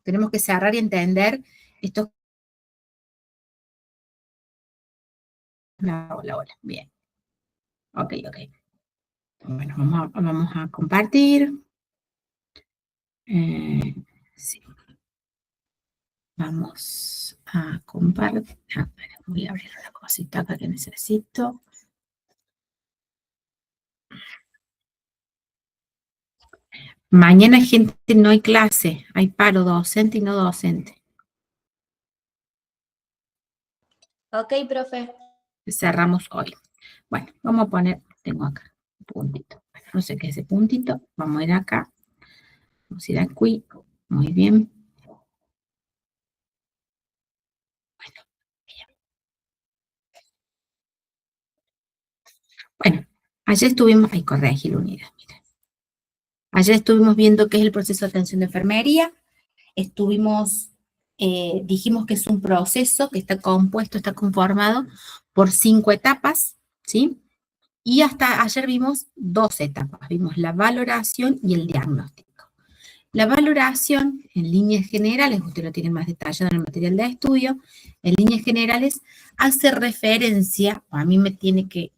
tenemos que cerrar y entender esto. Hola, bien. Ok. Bueno, vamos a compartir. Sí. Vamos a compartir. Voy a abrir una cosita acá que necesito. Mañana, gente, no hay clase, hay paro docente y no docente. Ok, profe. Cerramos hoy. Bueno, vamos a poner, tengo acá un puntito. Bueno, no sé qué es ese puntito. Vamos a ir acá. Vamos a ir aquí. Muy bien. Bueno, ayer estuvimos, corregí la unidad, mira. Ayer estuvimos viendo qué es el proceso de atención de enfermería. Dijimos que es un proceso que está compuesto, está conformado por 5 etapas, ¿sí? Y hasta ayer vimos 2 etapas, vimos la valoración y el diagnóstico. La valoración, en líneas generales, usted lo tiene más detallado en el material de estudio, en líneas generales hace referencia, o a mí me tiene que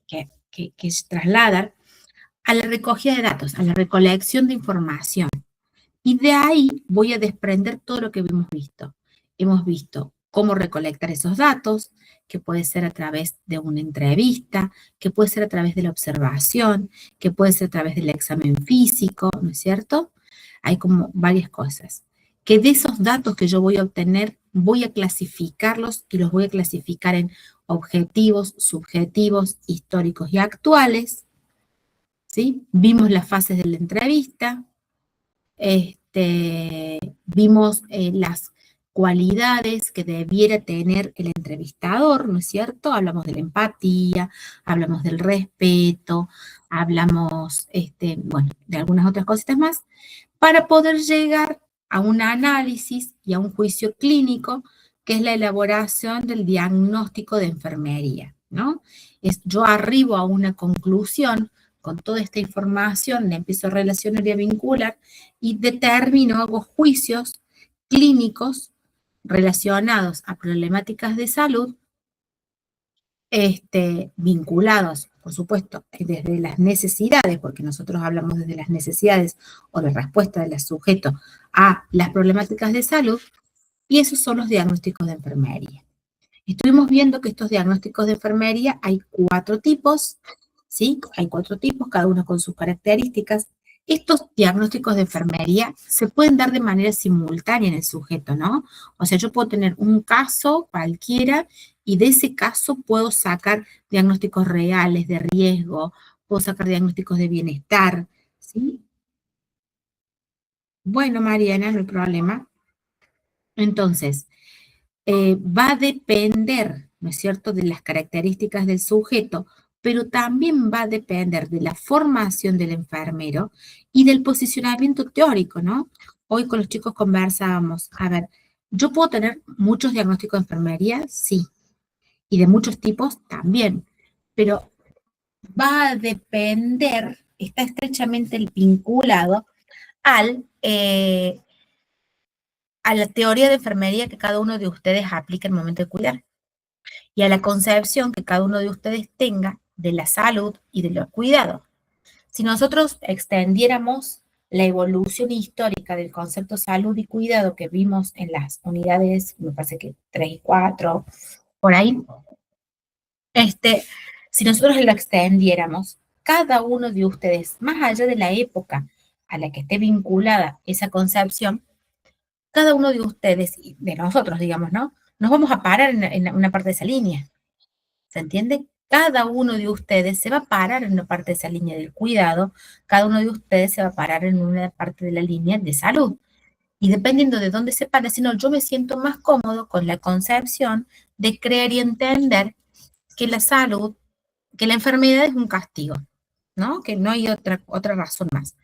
trasladar, a la recogida de datos, a la recolección de información. Y de ahí voy a desprender todo lo que hemos visto. Hemos visto cómo recolectar esos datos, que puede ser a través de una entrevista, que puede ser a través de la observación, que puede ser a través del examen físico, ¿no es cierto? Hay como varias cosas. Que de esos datos que yo voy a obtener, voy a clasificarlos y los voy a clasificar en objetivos, subjetivos, históricos y actuales, ¿sí? Vimos las fases de la entrevista, vimos las cualidades que debiera tener el entrevistador, ¿no es cierto? Hablamos de la empatía, hablamos del respeto, hablamos, bueno, de algunas otras cositas más, para poder llegar a un análisis y a un juicio clínico, que es la elaboración del diagnóstico de enfermería, ¿no? Yo arribo a una conclusión con toda esta información, la empiezo a relacionar y a vincular, y determino, hago juicios clínicos relacionados a problemáticas de salud, vinculados, por supuesto, desde las necesidades, porque nosotros hablamos desde las necesidades o de respuesta del sujeto a las problemáticas de salud, y esos son los diagnósticos de enfermería. Estuvimos viendo que estos diagnósticos de enfermería hay 4 tipos, ¿sí? Hay 4 tipos, cada uno con sus características. Estos diagnósticos de enfermería se pueden dar de manera simultánea en el sujeto, ¿no? O sea, yo puedo tener un caso cualquiera y de ese caso puedo sacar diagnósticos reales de riesgo, puedo sacar diagnósticos de bienestar, ¿sí? Bueno, Mariana, no hay problema. Entonces, va a depender, ¿no es cierto?, de las características del sujeto, pero también va a depender de la formación del enfermero y del posicionamiento teórico, ¿no? Hoy con los chicos conversábamos, a ver, yo puedo tener muchos diagnósticos de enfermería, sí, y de muchos tipos también, pero va a depender, está estrechamente vinculado al, a la teoría de enfermería que cada uno de ustedes aplica en el momento de cuidar y a la concepción que cada uno de ustedes tenga de la salud y de los cuidados. Si nosotros extendiéramos la evolución histórica del concepto salud y cuidado que vimos en las unidades, me parece que 3 y 4, por ahí, si nosotros lo extendiéramos, cada uno de ustedes, más allá de la época a la que esté vinculada esa concepción, cada uno de ustedes, y de nosotros, digamos, ¿no? Nos vamos a parar en una parte de esa línea. ¿Se entiende? Cada uno de ustedes se va a parar en una parte de esa línea del cuidado, cada uno de ustedes se va a parar en una parte de la línea de salud. Y dependiendo de dónde se pare, si no, yo me siento más cómodo con la concepción de creer y entender que la salud, que la enfermedad es un castigo, ¿no? Que no hay otra razón más.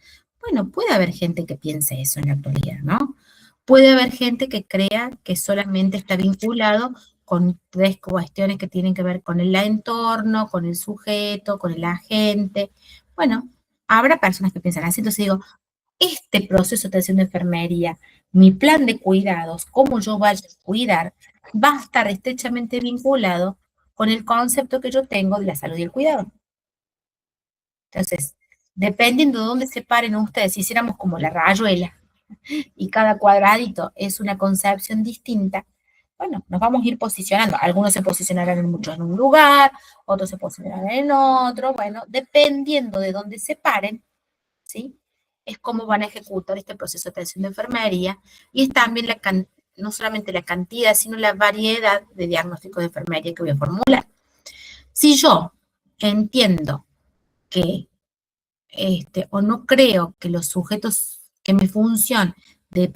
Bueno, puede haber gente que piense eso en la actualidad, ¿no? Puede haber gente que crea que solamente está vinculado con 3 cuestiones que tienen que ver con el entorno, con el sujeto, con el agente. Bueno, habrá personas que piensan así, entonces digo, este proceso de atención de enfermería, mi plan de cuidados, cómo yo vaya a cuidar, va a estar estrechamente vinculado con el concepto que yo tengo de la salud y el cuidado. Entonces, dependiendo de dónde se paren ustedes, si hiciéramos como la rayuela y cada cuadradito es una concepción distinta, bueno, nos vamos a ir posicionando. Algunos se posicionarán mucho en un lugar, otros se posicionarán en otro, bueno, dependiendo de dónde se paren, ¿sí? Es cómo van a ejecutar este proceso de atención de enfermería y es también no solamente la cantidad, sino la variedad de diagnósticos de enfermería que voy a formular. Si yo entiendo que o no creo que los sujetos, que mi función de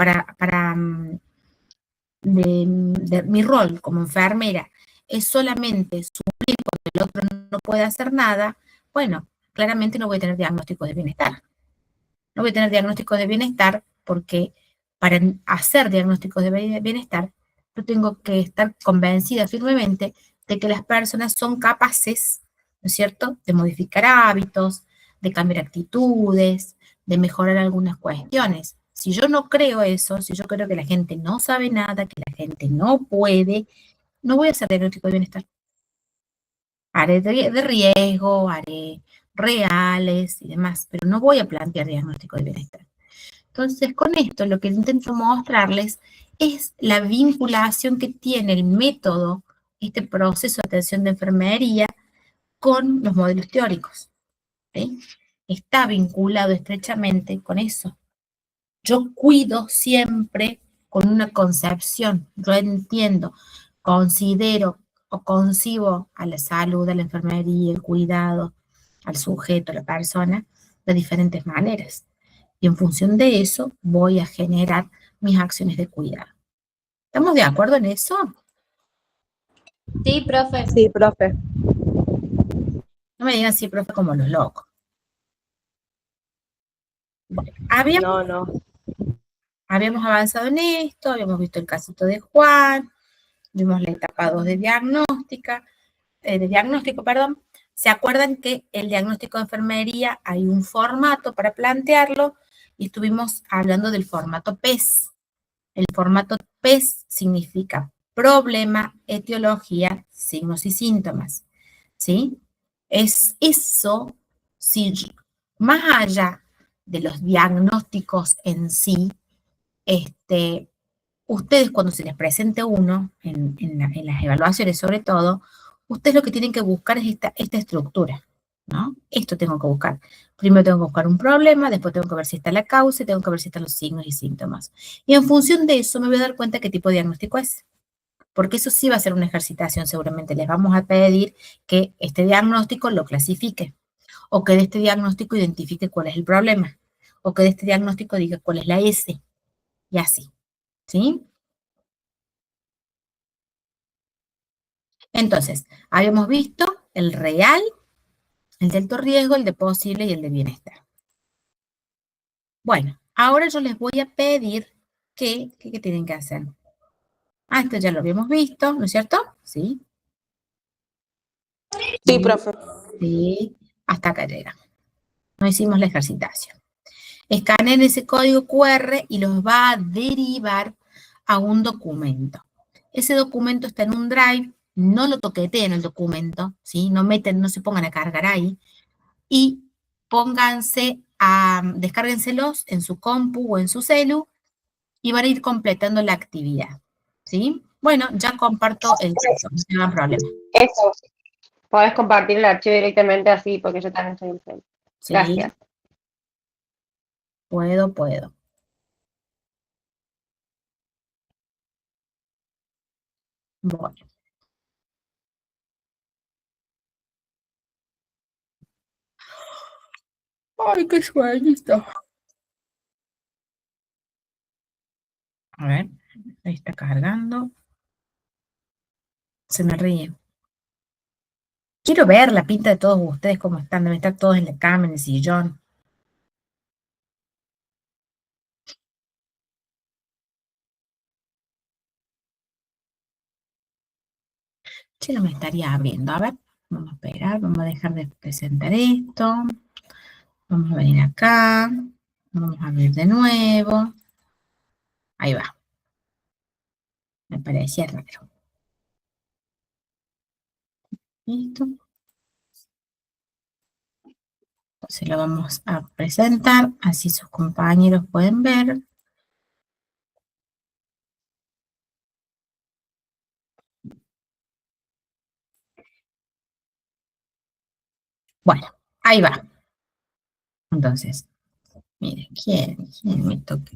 mi rol como enfermera es solamente suplir porque el otro no puede hacer nada, bueno, claramente no voy a tener diagnósticos de bienestar. No voy a tener diagnósticos de bienestar porque para hacer diagnósticos de bienestar, yo tengo que estar convencida firmemente de que las personas son capaces, ¿no es cierto?, de modificar hábitos, de cambiar actitudes, de mejorar algunas cuestiones. Si yo no creo eso, si yo creo que la gente no sabe nada, que la gente no puede, no voy a hacer diagnóstico de bienestar. Haré de riesgo, haré reales y demás, pero no voy a plantear diagnóstico de bienestar. Entonces, con esto lo que intento mostrarles es la vinculación que tiene el método, este proceso de atención de enfermería, con los modelos teóricos. ¿Sí? Está vinculado estrechamente con eso. Yo cuido siempre con una concepción, yo entiendo, considero o concibo a la salud, a la enfermería, el cuidado, al sujeto, a la persona, de diferentes maneras. Y en función de eso voy a generar mis acciones de cuidado. ¿Estamos de acuerdo en eso? Sí, profe. Sí, profe. No me digan sí, profe, como los locos. Bueno, No. habíamos avanzado en esto, habíamos visto el casito de Juan, vimos la etapa 2 de diagnóstico, perdón. ¿Se acuerdan que el diagnóstico de enfermería hay un formato para plantearlo? Y estuvimos hablando del formato PES. El formato PES significa problema, etiología, signos y síntomas. ¿Sí? Es eso, si más allá de los diagnósticos en sí, ustedes cuando se les presente uno, en las evaluaciones sobre todo, ustedes lo que tienen que buscar es esta estructura, ¿no? Esto tengo que buscar. Primero tengo que buscar un problema, después tengo que ver si está la causa y tengo que ver si están los signos y síntomas. Y en función de eso me voy a dar cuenta qué tipo de diagnóstico es. Porque eso sí va a ser una ejercitación, seguramente les vamos a pedir que este diagnóstico lo clasifique, o que de este diagnóstico identifique cuál es el problema, o que de este diagnóstico diga cuál es la S, y así, ¿sí? Entonces, habíamos visto el real, el de alto riesgo, el de posible y el de bienestar. Bueno, ahora yo les voy a pedir ¿qué tienen que hacer? Ah, esto ya lo habíamos visto, ¿no es cierto? Sí. Sí, profe. Sí, hasta acá llega. No hicimos la ejercitación. Escaneen ese código QR y los va a derivar a un documento. Ese documento está en un drive, no lo toqueteen el documento, ¿sí? No se pongan a cargar ahí, y descárguenselos en su compu o en su celu y van a ir completando la actividad, ¿sí? Bueno, ya comparto el texto, no tengan problema. Eso, podés compartir el archivo directamente así, porque yo también estoy en Facebook. ¿Sí? Gracias. Puedo. Bueno. Ay, qué sueñito. A ver, ahí está cargando. Se me ríe. Quiero ver la pinta de todos ustedes, cómo están. Deben estar todos en la cama, en el sillón. Che, no me estaría abriendo. A ver, vamos a esperar, vamos a dejar de presentar esto. Vamos a venir acá. Vamos a ver de nuevo. Ahí va. Me parecía raro. Listo. Entonces lo vamos a presentar, así sus compañeros pueden ver. Bueno, ahí va. Entonces, miren, ¿quién me toca?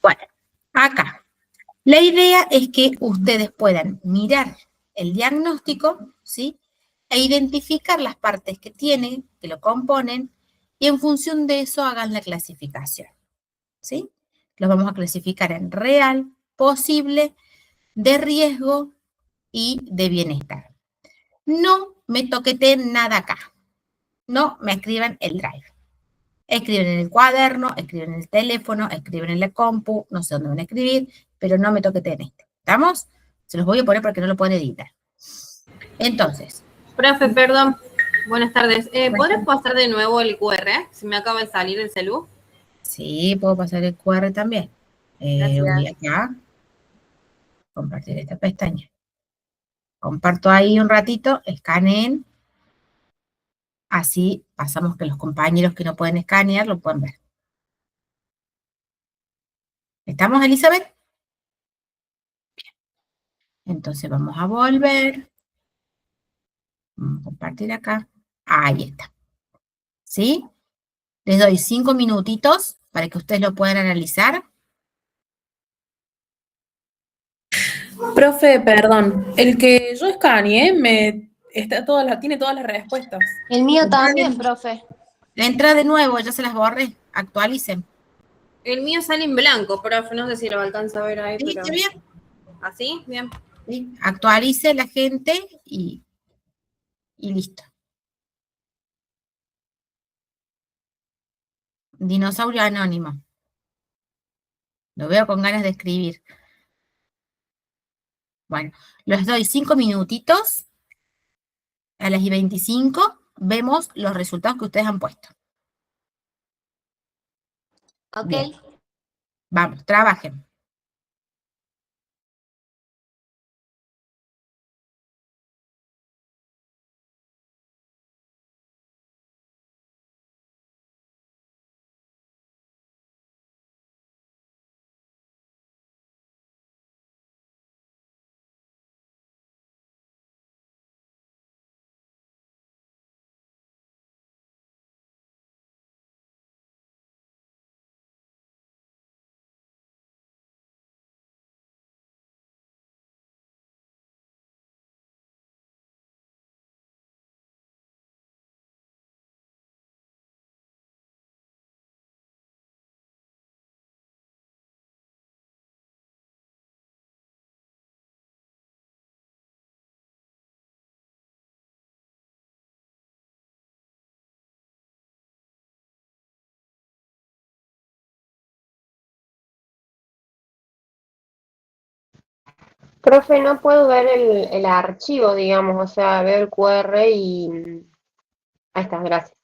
Bueno, acá. La idea es que ustedes puedan mirar el diagnóstico, ¿sí? E identificar las partes que tienen, que lo componen, y en función de eso hagan la clasificación, ¿sí? Los vamos a clasificar en real, posible, de riesgo y de bienestar. No me toqueteen nada acá. No me escriban el drive. Escriben en el cuaderno, escriben en el teléfono, escriben en la compu, no sé dónde van a escribir, pero no me toqueteen este. ¿Estamos? Se los voy a poner porque no lo pueden editar. Entonces. Profe, perdón. Buenas tardes. ¿Podrás pasar de nuevo el QR? Se me acaba de salir el celu. Sí, puedo pasar el QR también. Gracias. Voy acá. Compartir esta pestaña. Comparto ahí un ratito, escaneen. Así pasamos que los compañeros que no pueden escanear lo pueden ver. ¿Estamos, Elizabeth? Entonces vamos a volver. Vamos a compartir acá. Ahí está. ¿Sí? Les doy 5 minutitos para que ustedes lo puedan analizar. Profe, perdón, el que yo escaneé tiene todas las respuestas. El mío también, profe. Entra de nuevo, ya se las borré. Actualicen. El mío sale en blanco, profe. No sé si lo alcanza a ver ahí, ¿Sí? pero... ¿Está bien? ¿Así? Bien. ¿Sí? Actualice la gente y listo. Dinosaurio anónimo. Lo veo con ganas de escribir. Bueno, les doy 5 minutitos. A las y 25 vemos los resultados que ustedes han puesto. Ok. Bien. Vamos, trabajen. Profe, no puedo ver el archivo, digamos, o sea, veo el QR y... Ahí está, gracias.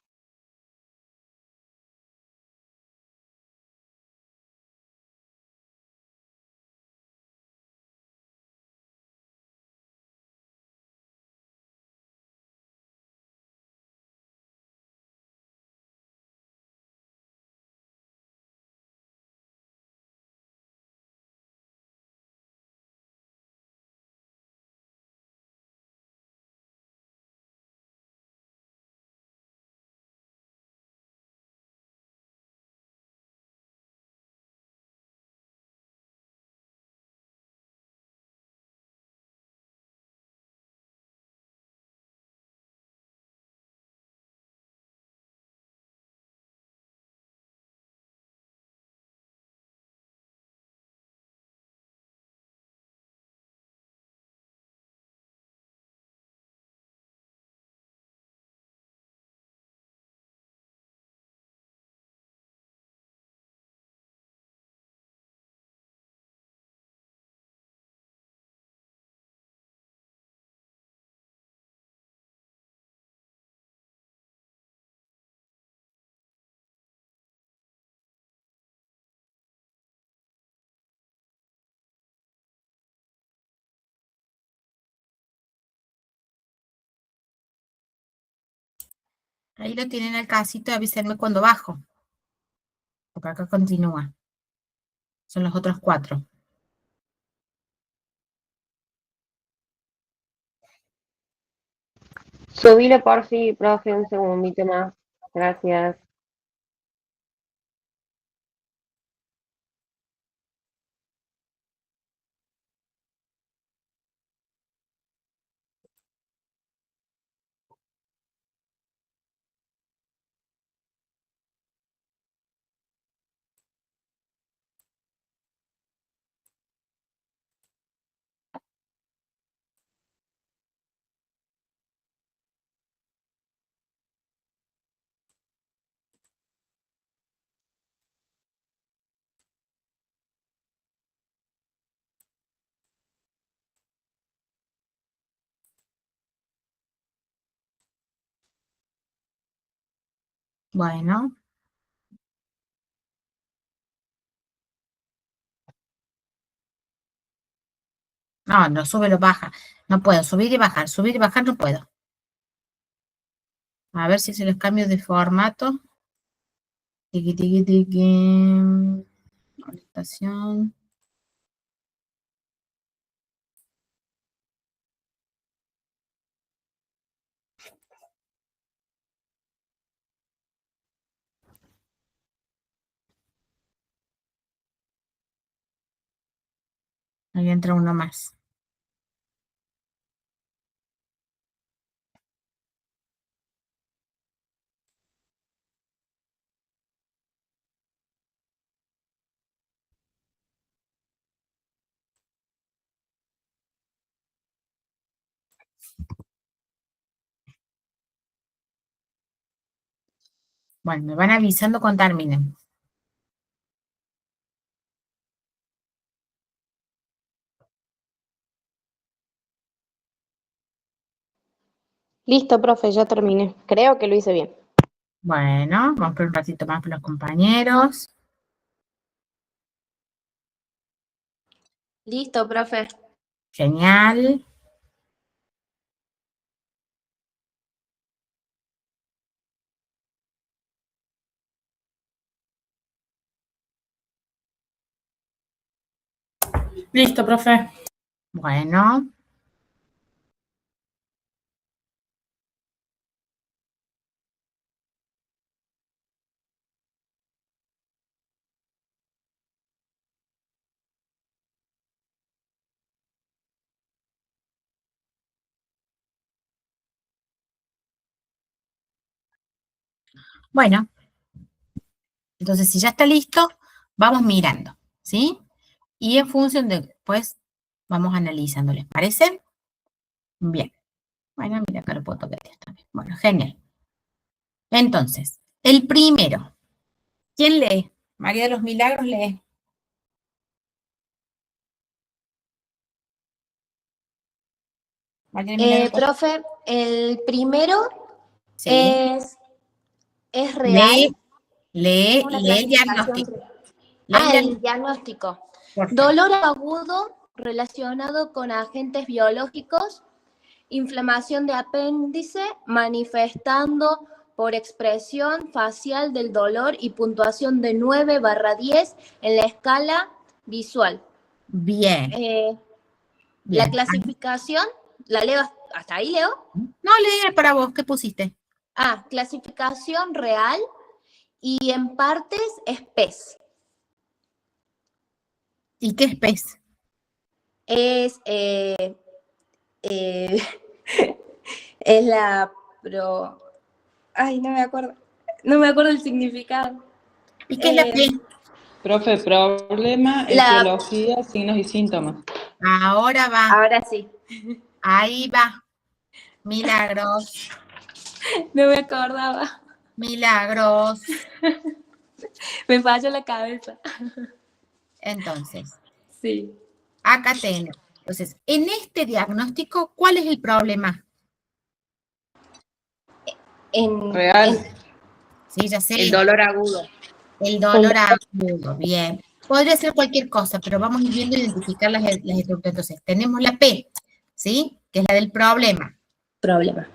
Ahí lo tienen al casito, avísenme cuando bajo. Porque acá continúa. Son los otros 4. Subile por si, profe, un segundito más. Gracias. Bueno. No, no sube, lo baja. No puedo subir y bajar no puedo. A ver si se los cambio de formato. Tiqui, tiqui, tiqui. Orientación. Ahí entra uno más. Bueno, me van avisando cuando terminen. Listo, profe, ya terminé. Creo que lo hice bien. Bueno, vamos por un ratito más por los compañeros. Listo, profe. Genial. Listo, profe. Bueno. Bueno. Entonces, si ya está listo, vamos mirando, ¿sí? Y en función de, pues, vamos analizando, ¿les parece? Bien. Bueno, mira, acá lo puedo tocar también. Bueno, genial. Entonces, el primero. ¿Quién lee? María de los Milagros lee. María de Milagros. Profe, el primero Sí. es real. Lee Una el clasificación diagnóstico. real. Lee el El diagnóstico. por favor. Dolor agudo relacionado con agentes biológicos, inflamación de apéndice, manifestando por expresión facial del dolor y puntuación de 9/10 en la escala visual. Bien, La bien. clasificación, ¿la leo hasta ahí, Leo? No, lee para vos, ¿qué pusiste? Clasificación real y en partes es PES. ¿Y qué es pez? Es, es la pro... Ay, no me acuerdo. No me acuerdo el significado. ¿Y qué es la P? Profe, problema, etiología, signos y síntomas. Ahora va, Ahora sí. ahí va. Milagros, No me acordaba. milagros. Me falló la cabeza. Entonces, Sí. acá tengo. Entonces, en este diagnóstico, ¿cuál es el problema? Real. Sí, ya sé. El dolor agudo. El dolor agudo, bien. Podría ser cualquier cosa, pero vamos a ir viendo e identificar las estructuras. Entonces, tenemos la P, ¿sí? Que es la del problema. Problema.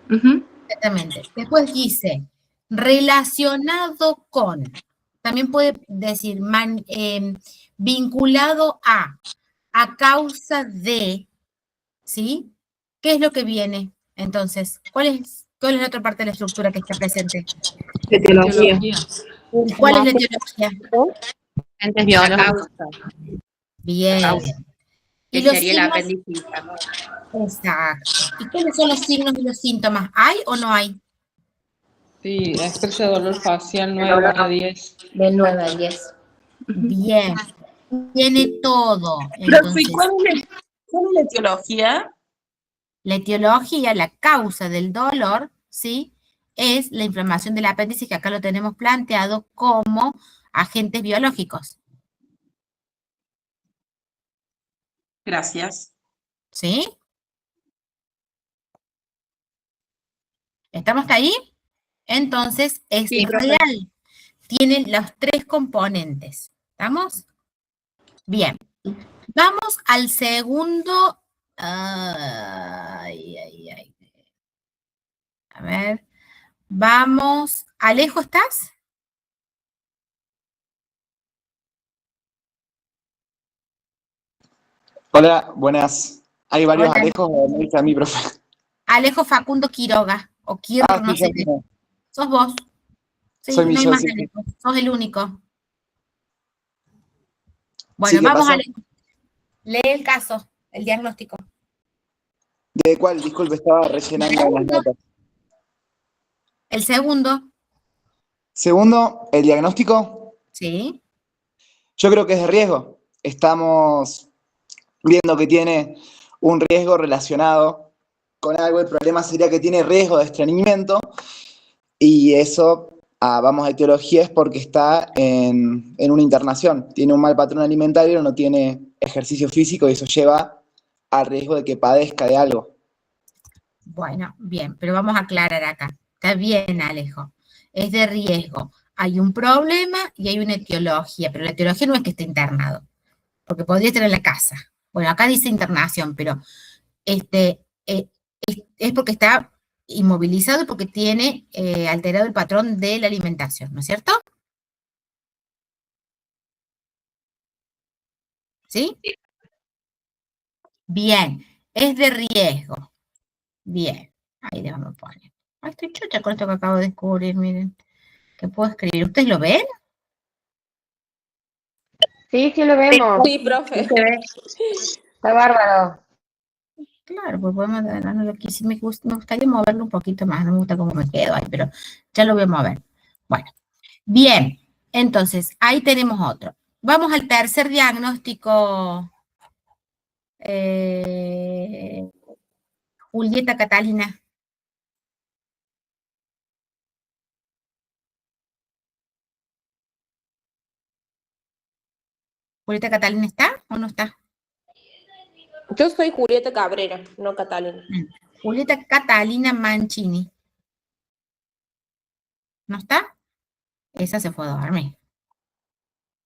Exactamente. Después dice, relacionado con, también puede decir vinculado a causa de, ¿sí? ¿Qué es lo que viene? Entonces, ¿cuál es la otra parte de la estructura que está presente? Etiología. ¿Cuál es la etiología? Agentes La biológicos. causa, Bien. causa, ¿Y que los sería el signos? apéndice. Exacto. ¿Y cuáles son los signos y los síntomas? ¿Hay o no hay? Sí, expresa dolor facial 9/10. Del 9 al 10. Bien. Tiene todo. Profe, Entonces, ¿cuál es la etiología? la etiología, la causa del dolor, ¿sí? Es la inflamación del apéndice, que acá lo tenemos planteado como agentes biológicos, Gracias. ¿sí? ¿Estamos hasta ahí? Entonces, es Sí, profe. real. Tiene los tres componentes. ¿Estamos? Bien. Vamos al segundo. Ay, ay, ay. A ver. Vamos. ¿Alejo estás? Hola, buenas. Hay varios Hola. Alejos, me dice a mí, profe. Alejo Facundo Quiroga. O Quirro, Ah, no sí, yo sé. mismo. Sos vos. Sí, Soy mi no hay yo, más sí. Alejo. Sos el único. Sí, Bueno, ¿qué vamos, pasó? Alejo. Lee el caso, el diagnóstico. ¿De cuál? Disculpe, estaba rellenando las notas. El segundo, Segundo, el diagnóstico. sí. Yo creo que es de riesgo. Estamos viendo que tiene un riesgo relacionado con algo. El problema sería que tiene riesgo de estreñimiento y eso, vamos a etiología, es porque está en una internación. Tiene un mal patrón alimentario, no tiene ejercicio físico y eso lleva al riesgo de que padezca de algo. Bueno, bien, pero vamos a aclarar acá. Está bien, Alejo. Es de riesgo. Hay un problema y hay una etiología, pero la etiología no es que esté internado, porque podría estar en la casa. Bueno, acá dice internación, pero es porque está inmovilizado y porque tiene alterado el patrón de la alimentación, ¿no es cierto? ¿Sí? Bien, es de riesgo. Bien, ahí le vamos a poner. Ay, estoy chocha con esto que acabo de descubrir, miren, que puedo escribir. ¿Ustedes lo ven? Sí, sí lo vemos. Sí, profe. Está bárbaro. Claro, pues podemos darle aquí. Sí me gustaría moverlo un poquito más, no me gusta cómo me quedo ahí, pero ya lo voy a mover. Bueno, bien, entonces, ahí tenemos otro. Vamos al tercer diagnóstico, Julieta Catalina. ¿Julieta Catalina está o no está? Yo soy Julieta Cabrera, no Catalina. Julieta Catalina Mancini. ¿No está? Esa se fue a dormir.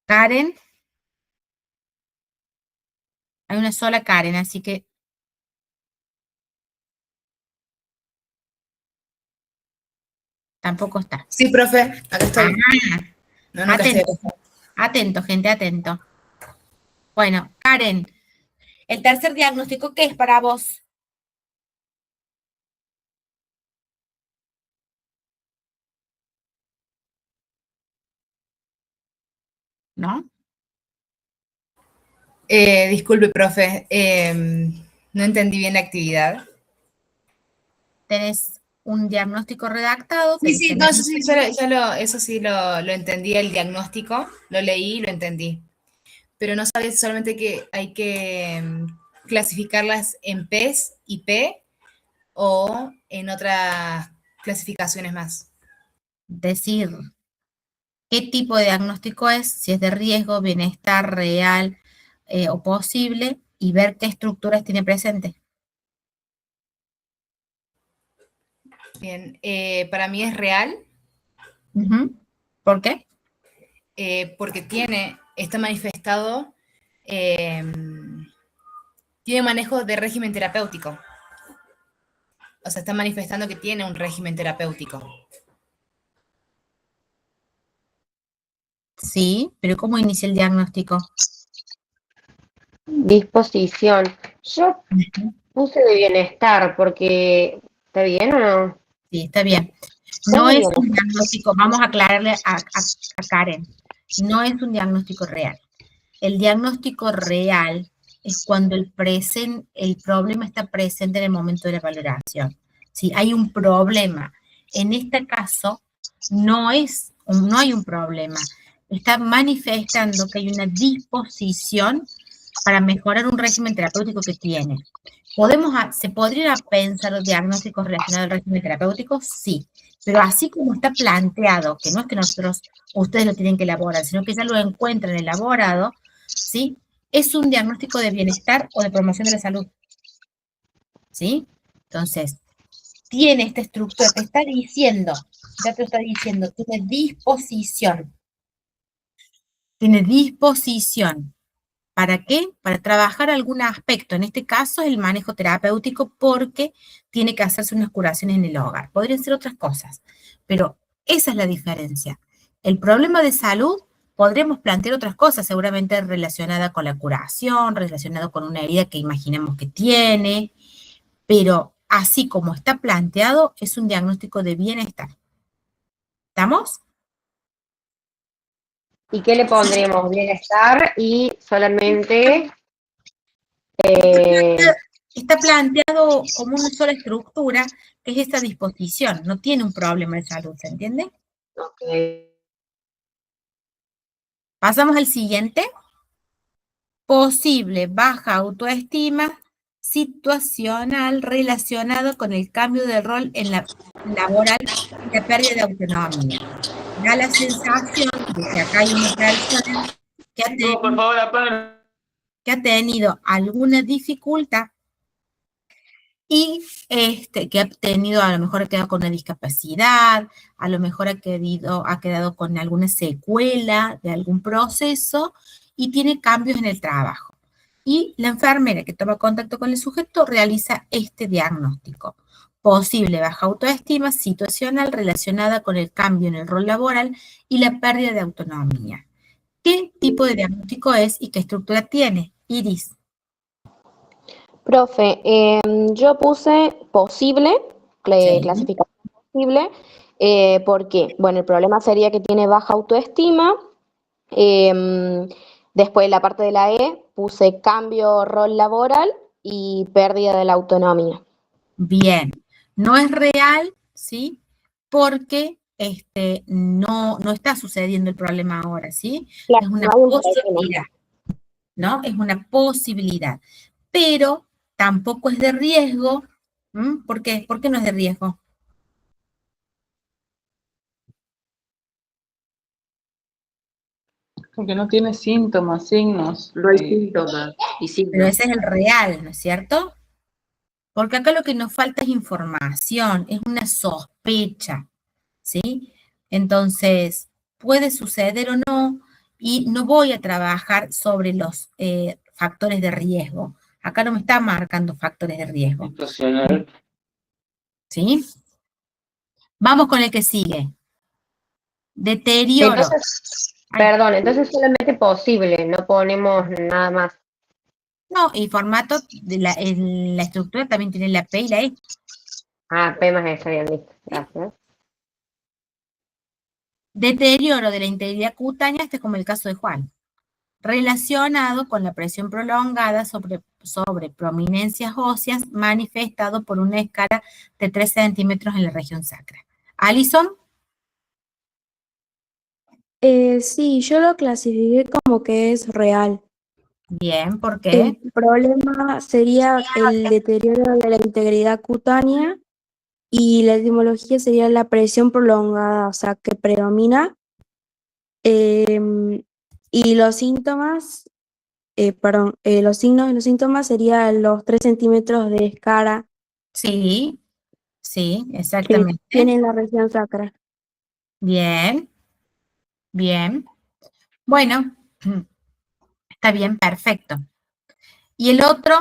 Karen. Hay una sola Karen, así que tampoco está. Sí, profe, acá estoy. No, nunca estoy Atento, atento, gente, atento. Bueno, Karen, el tercer diagnóstico, ¿qué es para vos? ¿No? Disculpe, profe, no entendí bien la actividad. Tenés un diagnóstico redactado. Sí, sí, no, eso sí, eso sí lo entendí, el diagnóstico, lo leí y lo entendí. Pero no sabía solamente que hay que clasificarlas en PES y P o en otras clasificaciones más. Decir qué tipo de diagnóstico es, si es de riesgo, bienestar real o posible, y ver qué estructuras tiene presente. Bien, para mí es real ¿Por qué? porque está manifestado, tiene manejo de régimen terapéutico. O sea, está manifestando que tiene un régimen terapéutico. Sí, pero ¿cómo inicia el diagnóstico? Disposición. Yo puse de bienestar porque, ¿está bien o no? Sí, está bien. Puse No de es un bienestar. diagnóstico, vamos a aclararle a Karen, no es un diagnóstico real. El diagnóstico real es cuando el problema está presente en el momento de la valoración. Si hay un problema, en este caso no hay un problema, está manifestando que hay una disposición para mejorar un régimen terapéutico que tiene. ¿Se podrían pensar diagnósticos relacionados al régimen terapéutico? Sí, pero así como está planteado, que no es que ustedes lo tienen que elaborar, sino que ya lo encuentran elaborado, ¿sí? Es un diagnóstico de bienestar o de promoción de la salud, ¿sí? Entonces, tiene esta estructura, te está diciendo, ya te está diciendo, tiene disposición. ¿Para qué? Para trabajar algún aspecto, en este caso el manejo terapéutico, porque tiene que hacerse unas curaciones en el hogar. Podrían ser otras cosas, pero esa es la diferencia. El problema de salud, podríamos plantear otras cosas, seguramente relacionada con la curación, relacionado con una herida que imaginemos que tiene, pero así como está planteado, es un diagnóstico de bienestar. ¿Estamos? ¿Y qué le pondremos? Bienestar y solamente Está planteado como una sola estructura, que es esta disposición, no tiene un problema de salud, ¿se entiende? ok. Pasamos al siguiente. Posible baja autoestima situacional relacionado con el cambio de rol en la laboral y la pérdida de autonomía. Da la sensación de que acá hay una persona que ha tenido alguna dificultad y que ha tenido, a lo mejor ha quedado con una discapacidad, a lo mejor ha quedado con alguna secuela de algún proceso y tiene cambios en el trabajo. Y la enfermera que toma contacto con el sujeto realiza este diagnóstico. Posible baja autoestima situacional relacionada con el cambio en el rol laboral y la pérdida de autonomía. ¿Qué tipo de diagnóstico es y qué estructura tiene? Iris. Profe, yo puse posible, Sí. clasificación posible, porque, bueno, el problema sería que tiene baja autoestima. Después, en la parte de la E, puse cambio rol laboral y pérdida de la autonomía. Bien, no es real, ¿sí? Porque no está sucediendo el problema ahora, ¿sí? Claro, Es una no hay un posibilidad, ¿no? Es una posibilidad, pero tampoco es de riesgo. ¿Por qué? ¿Por qué no es de riesgo? Porque no tiene síntomas, signos. No hay síntomas y signos. Pero ese es el real, ¿no es cierto? Porque acá lo que nos falta es información, es una sospecha, ¿sí? Entonces, puede suceder o no, y no voy a trabajar sobre los factores de riesgo. Acá no me está marcando factores de riesgo. ¿Sí? Vamos con el que sigue. Deterioro. Entonces, perdón, entonces solamente posible, no ponemos nada más. No, y formato, en la estructura también tiene la P y la E. Ah, P más S, bien, listo. Gracias. Deterioro de la integridad cutánea, este es como el caso de Juan, relacionado con la presión prolongada sobre prominencias óseas, manifestado por una escala de 3 centímetros en la región sacra. Alison. Sí, yo lo clasifiqué como que es real. Bien, ¿por qué? El problema sería el deterioro de la integridad cutánea y la etimología sería la presión prolongada, o sea, que predomina. Y los síntomas, los signos y los síntomas serían los 3 centímetros de escara Sí, sí, que exactamente. tiene la región sacra. Bien, bien. Bueno, está bien, perfecto. Y el otro,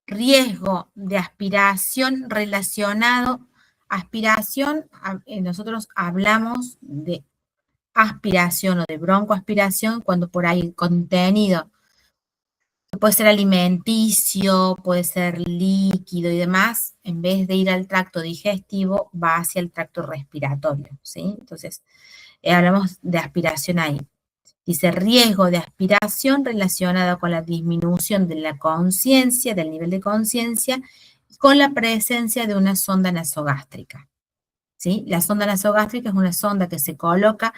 riesgo de aspiración relacionado, nosotros hablamos de aspiración o de broncoaspiración, cuando por ahí el contenido puede ser alimenticio, puede ser líquido y demás, en vez de ir al tracto digestivo, va hacia el tracto respiratorio, ¿sí? Entonces, hablamos de aspiración ahí. Dice, riesgo de aspiración relacionado con la disminución de la conciencia, del nivel de conciencia, con la presencia de una sonda nasogástrica, ¿sí? La sonda nasogástrica es una sonda que se coloca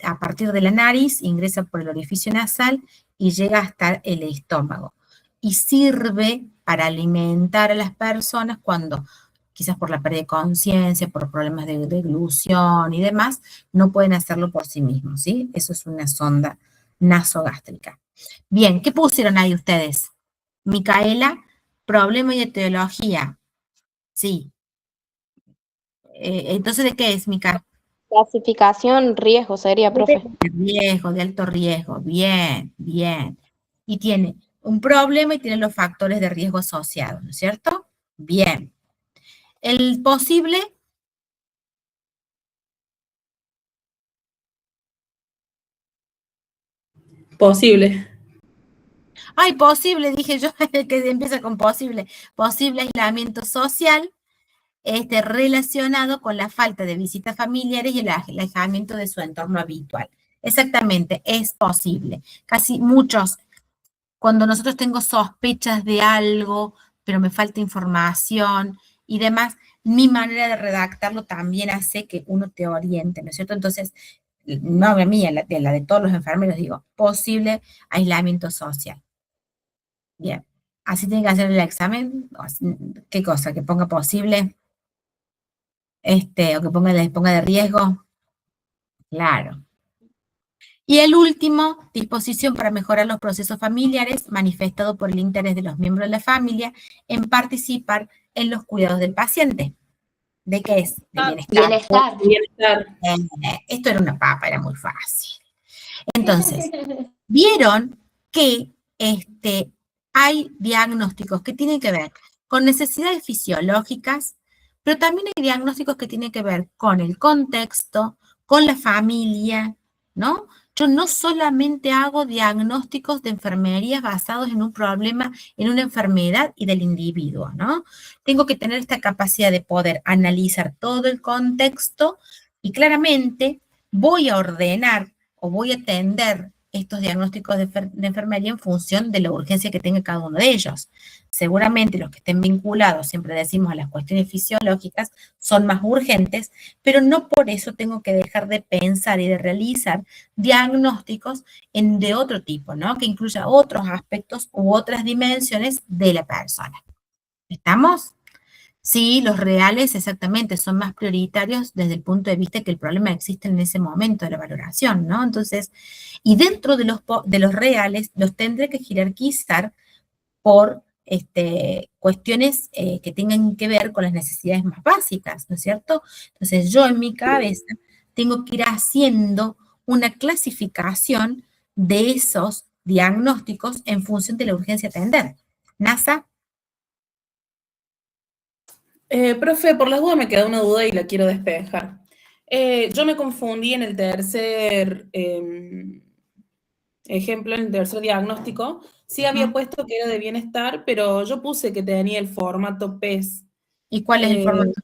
a partir de la nariz, ingresa por el orificio nasal y llega hasta el estómago. Y sirve para alimentar a las personas cuando, quizás por la pérdida de conciencia, por problemas de deglución y demás, no pueden hacerlo por sí mismos, ¿sí? Eso es una sonda nasogástrica. Bien, ¿qué pusieron ahí ustedes? Micaela, problema y etiología. Sí. Entonces, ¿de qué es, Mica? Clasificación, riesgo sería, profe. De riesgo, de alto riesgo. Bien, bien. Y tiene un problema y tiene los factores de riesgo asociados, ¿no es cierto? Bien. El posible, Posible. ay, posible, dije yo, que empieza con posible. Posible aislamiento social, relacionado con la falta de visitas familiares y el alejamiento de su entorno habitual. Exactamente, es posible. Casi muchos, cuando nosotros tengo sospechas de algo, pero me falta información y demás, mi manera de redactarlo también hace que uno te oriente, ¿no es cierto? Entonces, no la mía, la de todos los enfermeros, digo, posible aislamiento social. Bien, así tiene que hacer el examen. ¿Qué cosa? Que ponga posible, o que les ponga de riesgo. Claro. Y el último, disposición para mejorar los procesos familiares, manifestado por el interés de los miembros de la familia en participar en los cuidados del paciente. ¿De qué es? De bienestar. Bienestar. Esto era una papa, era muy fácil. Entonces, vieron que hay diagnósticos que tienen que ver con necesidades fisiológicas, pero también hay diagnósticos que tienen que ver con el contexto, con la familia, ¿no? Yo no solamente hago diagnósticos de enfermería basados en un problema, en una enfermedad y del individuo, ¿no? Tengo que tener esta capacidad de poder analizar todo el contexto y claramente voy a ordenar o voy a atender estos diagnósticos de enfermería en función de la urgencia que tenga cada uno de ellos. Seguramente los que estén vinculados, siempre decimos, a las cuestiones fisiológicas, son más urgentes, pero no por eso tengo que dejar de pensar y de realizar diagnósticos de otro tipo, ¿no? Que incluya otros aspectos u otras dimensiones de la persona. ¿Estamos? Sí, los reales exactamente son más prioritarios desde el punto de vista que el problema existe en ese momento de la valoración, ¿no? Entonces, y dentro de los reales los tendré que jerarquizar por cuestiones que tengan que ver con las necesidades más básicas, ¿no es cierto? Entonces, yo en mi cabeza tengo que ir haciendo una clasificación de esos diagnósticos en función de la urgencia a atender. NASA. Profe, por las dudas me queda una duda y la quiero despejar. Yo me confundí en el tercer ejemplo, en el tercer diagnóstico. Sí había puesto que era de bienestar, pero yo puse que tenía el formato PES. ¿Y cuál es el formato?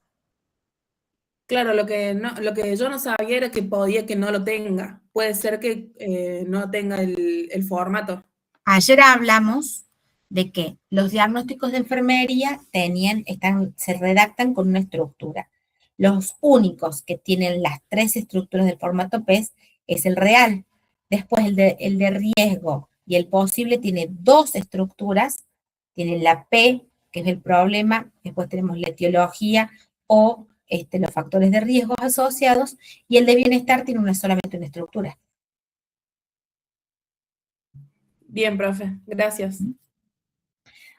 Claro, lo que yo no sabía era que podía que no lo tenga. Puede ser que no tenga el formato. Ayer hablamos de que los diagnósticos de enfermería se redactan con una estructura. Los únicos que tienen las 3 estructuras del formato PES es el real. Después el de riesgo y el posible tiene 2 estructuras. Tienen la P, que es el problema, después tenemos la etiología o los factores de riesgo asociados, y el de bienestar tiene solamente una estructura. Bien, profe, gracias.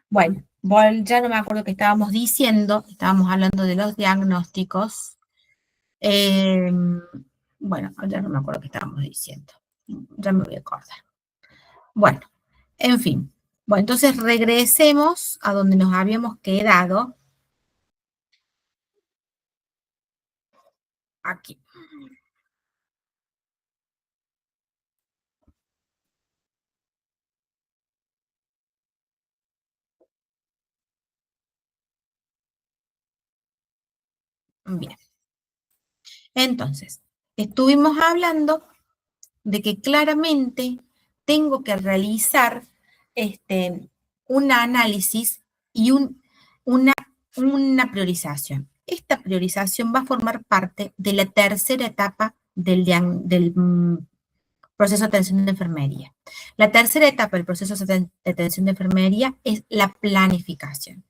Bueno, ya no me acuerdo qué estábamos diciendo, estábamos hablando de los diagnósticos. Bueno, ya no me acuerdo qué estábamos diciendo, ya me voy a acordar. Bueno, en fin. Bueno, entonces regresemos a donde nos habíamos quedado. Aquí. Bien. Entonces, estuvimos hablando de que claramente tengo que realizar un análisis y una priorización. Esta priorización va a formar parte de la tercera etapa del proceso de atención de enfermería. La tercera etapa del proceso de atención de enfermería es la planificación.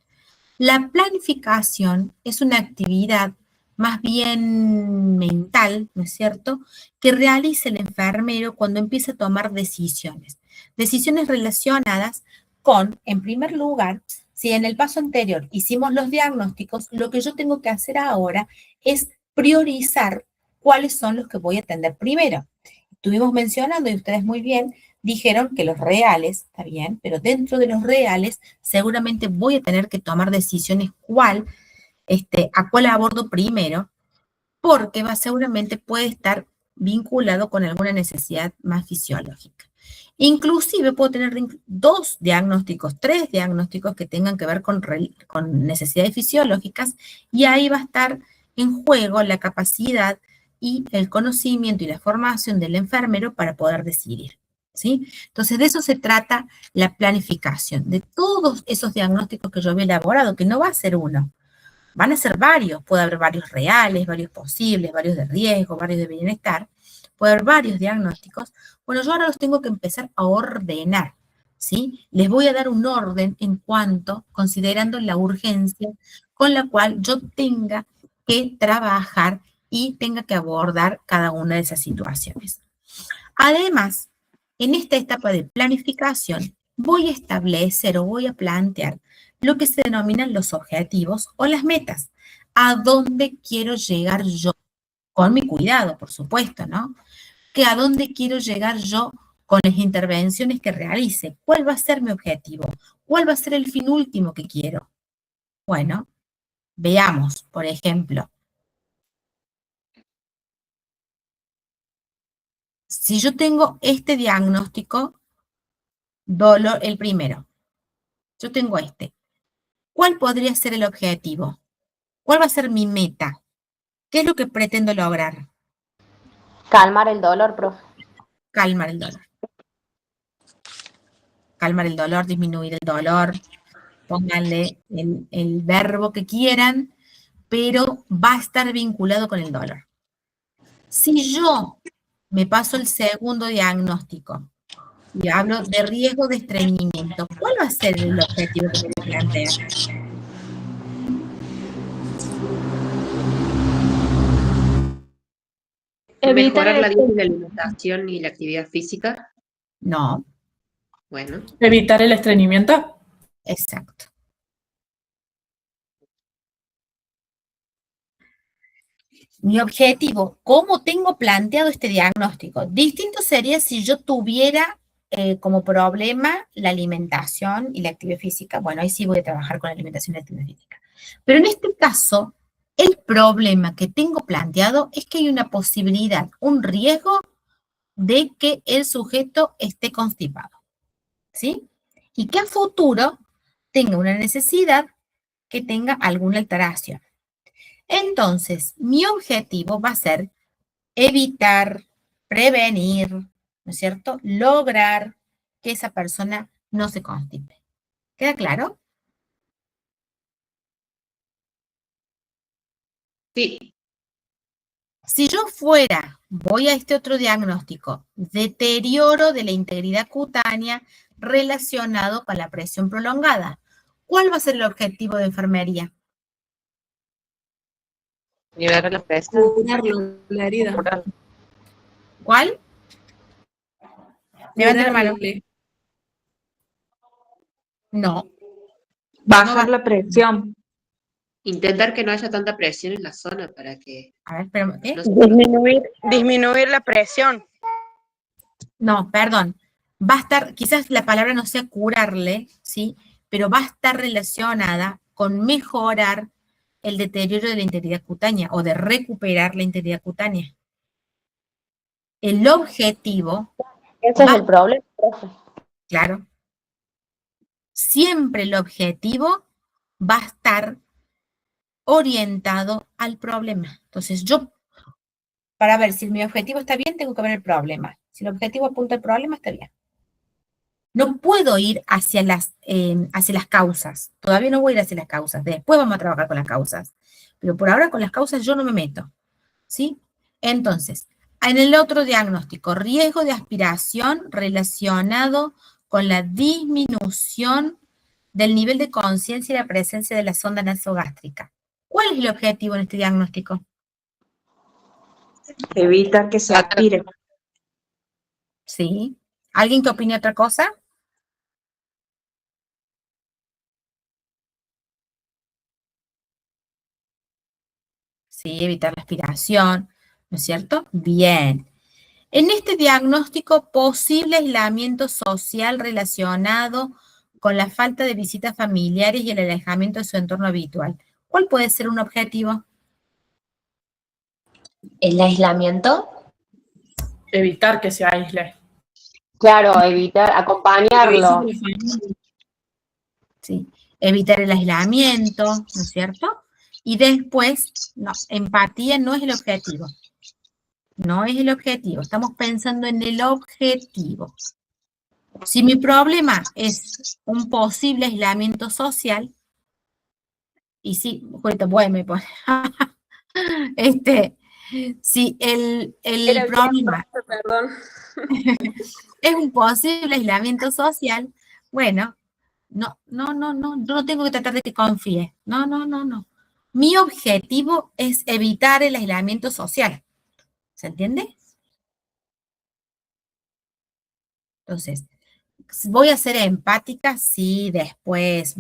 La planificación es una actividad más bien mental, ¿no es cierto?, que realiza el enfermero cuando empieza a tomar decisiones. Decisiones relacionadas con, en primer lugar, si en el paso anterior hicimos los diagnósticos, lo que yo tengo que hacer ahora es priorizar cuáles son los que voy a atender primero. Estuvimos mencionando, y ustedes muy bien, dijeron que los reales, está bien, pero dentro de los reales seguramente voy a tener que tomar decisiones a cuál abordo primero, porque seguramente puede estar vinculado con alguna necesidad más fisiológica. Inclusive puedo tener 2 diagnósticos, 3 diagnósticos que tengan que ver con necesidades fisiológicas, y ahí va a estar en juego la capacidad y el conocimiento y la formación del enfermero para poder decidir, ¿sí? Entonces, de eso se trata la planificación, de todos esos diagnósticos que yo había elaborado, que no va a ser uno, van a ser varios, puede haber varios reales, varios posibles, varios de riesgo, varios de bienestar, puede haber varios diagnósticos. Bueno, yo ahora los tengo que empezar a ordenar, ¿sí? Les voy a dar un orden en cuanto, considerando la urgencia con la cual yo tenga que trabajar y tenga que abordar cada una de esas situaciones. Además, en esta etapa de planificación, voy a establecer o voy a plantear lo que se denominan los objetivos o las metas. ¿A dónde quiero llegar yo? Con mi cuidado, por supuesto, ¿no? Que a dónde quiero llegar yo con las intervenciones que realice. ¿Cuál va a ser mi objetivo? ¿Cuál va a ser el fin último que quiero? Bueno, veamos, por ejemplo, si yo tengo este diagnóstico, dolor, el primero, yo tengo este. ¿Cuál podría ser el objetivo? ¿Cuál va a ser mi meta? ¿Qué es lo que pretendo lograr? Calmar el dolor, profe. Calmar el dolor. Calmar el dolor, disminuir el dolor. Pónganle el verbo que quieran, pero va a estar vinculado con el dolor. Si yo me paso el segundo diagnóstico y hablo de riesgo de estreñimiento, ¿cuál va a ser el objetivo que me plantea? ¿Mejorar la dieta y la alimentación y la actividad física? No. Bueno. ¿Evitar el estreñimiento? Exacto. Mi objetivo, ¿cómo tengo planteado este diagnóstico? Distinto sería si yo tuviera como problema la alimentación y la actividad física. Bueno, ahí sí voy a trabajar con la alimentación y la actividad física. Pero en este caso, el problema que tengo planteado es que hay una posibilidad, un riesgo de que el sujeto esté constipado, ¿sí? Y que a futuro tenga una necesidad que tenga alguna alteración. Entonces, mi objetivo va a ser evitar, prevenir, ¿no es cierto?, lograr que esa persona no se constipe. ¿Queda claro? Sí. Si yo voy a este otro diagnóstico, deterioro de la integridad cutánea relacionado con la presión prolongada, ¿cuál va a ser el objetivo de enfermería? Nivelar la presión. Curarlo, la herida. ¿Cuál? Levanta la mano. No. Bajar la presión. Intentar que no haya tanta presión en la zona para que... A ver, pero, ¿qué? Disminuir la presión. No, perdón. Va a estar, quizás la palabra no sea curarle, ¿sí? Pero va a estar relacionada con mejorar el deterioro de la integridad cutánea o de recuperar la integridad cutánea. El objetivo... Ese es el problema, profe. Claro. Siempre el objetivo va a estar orientado al problema. Entonces, yo, para ver si mi objetivo está bien, tengo que ver el problema. Si el objetivo apunta al problema, está bien. No puedo ir hacia las causas. Todavía no voy a ir hacia las causas. Después vamos a trabajar con las causas. Pero por ahora con las causas yo no me meto. ¿Sí? Entonces, en el otro diagnóstico, riesgo de aspiración relacionado con la disminución del nivel de conciencia y la presencia de la sonda nasogástrica. ¿Cuál es el objetivo en este diagnóstico? Evitar que se aspire. ¿Sí? ¿Alguien que opine otra cosa? Sí, evitar la aspiración, ¿no es cierto? Bien. En este diagnóstico, posible aislamiento social relacionado con la falta de visitas familiares y el alejamiento de su entorno habitual. ¿Cuál puede ser un objetivo? ¿El aislamiento? Evitar que se aísle. Claro, evitar, acompañarlo. Sí, evitar el aislamiento, ¿no es cierto? Y después, no, empatía no es el objetivo. No es el objetivo, estamos pensando en el objetivo. Si mi problema es un posible aislamiento social, y sí, justo, bueno, me pone, si el problema Perdón. es un posible aislamiento social, bueno, no, yo no tengo que tratar de que confíe, no. Mi objetivo es evitar el aislamiento social, ¿se entiende? Entonces, voy a ser empática, sí, después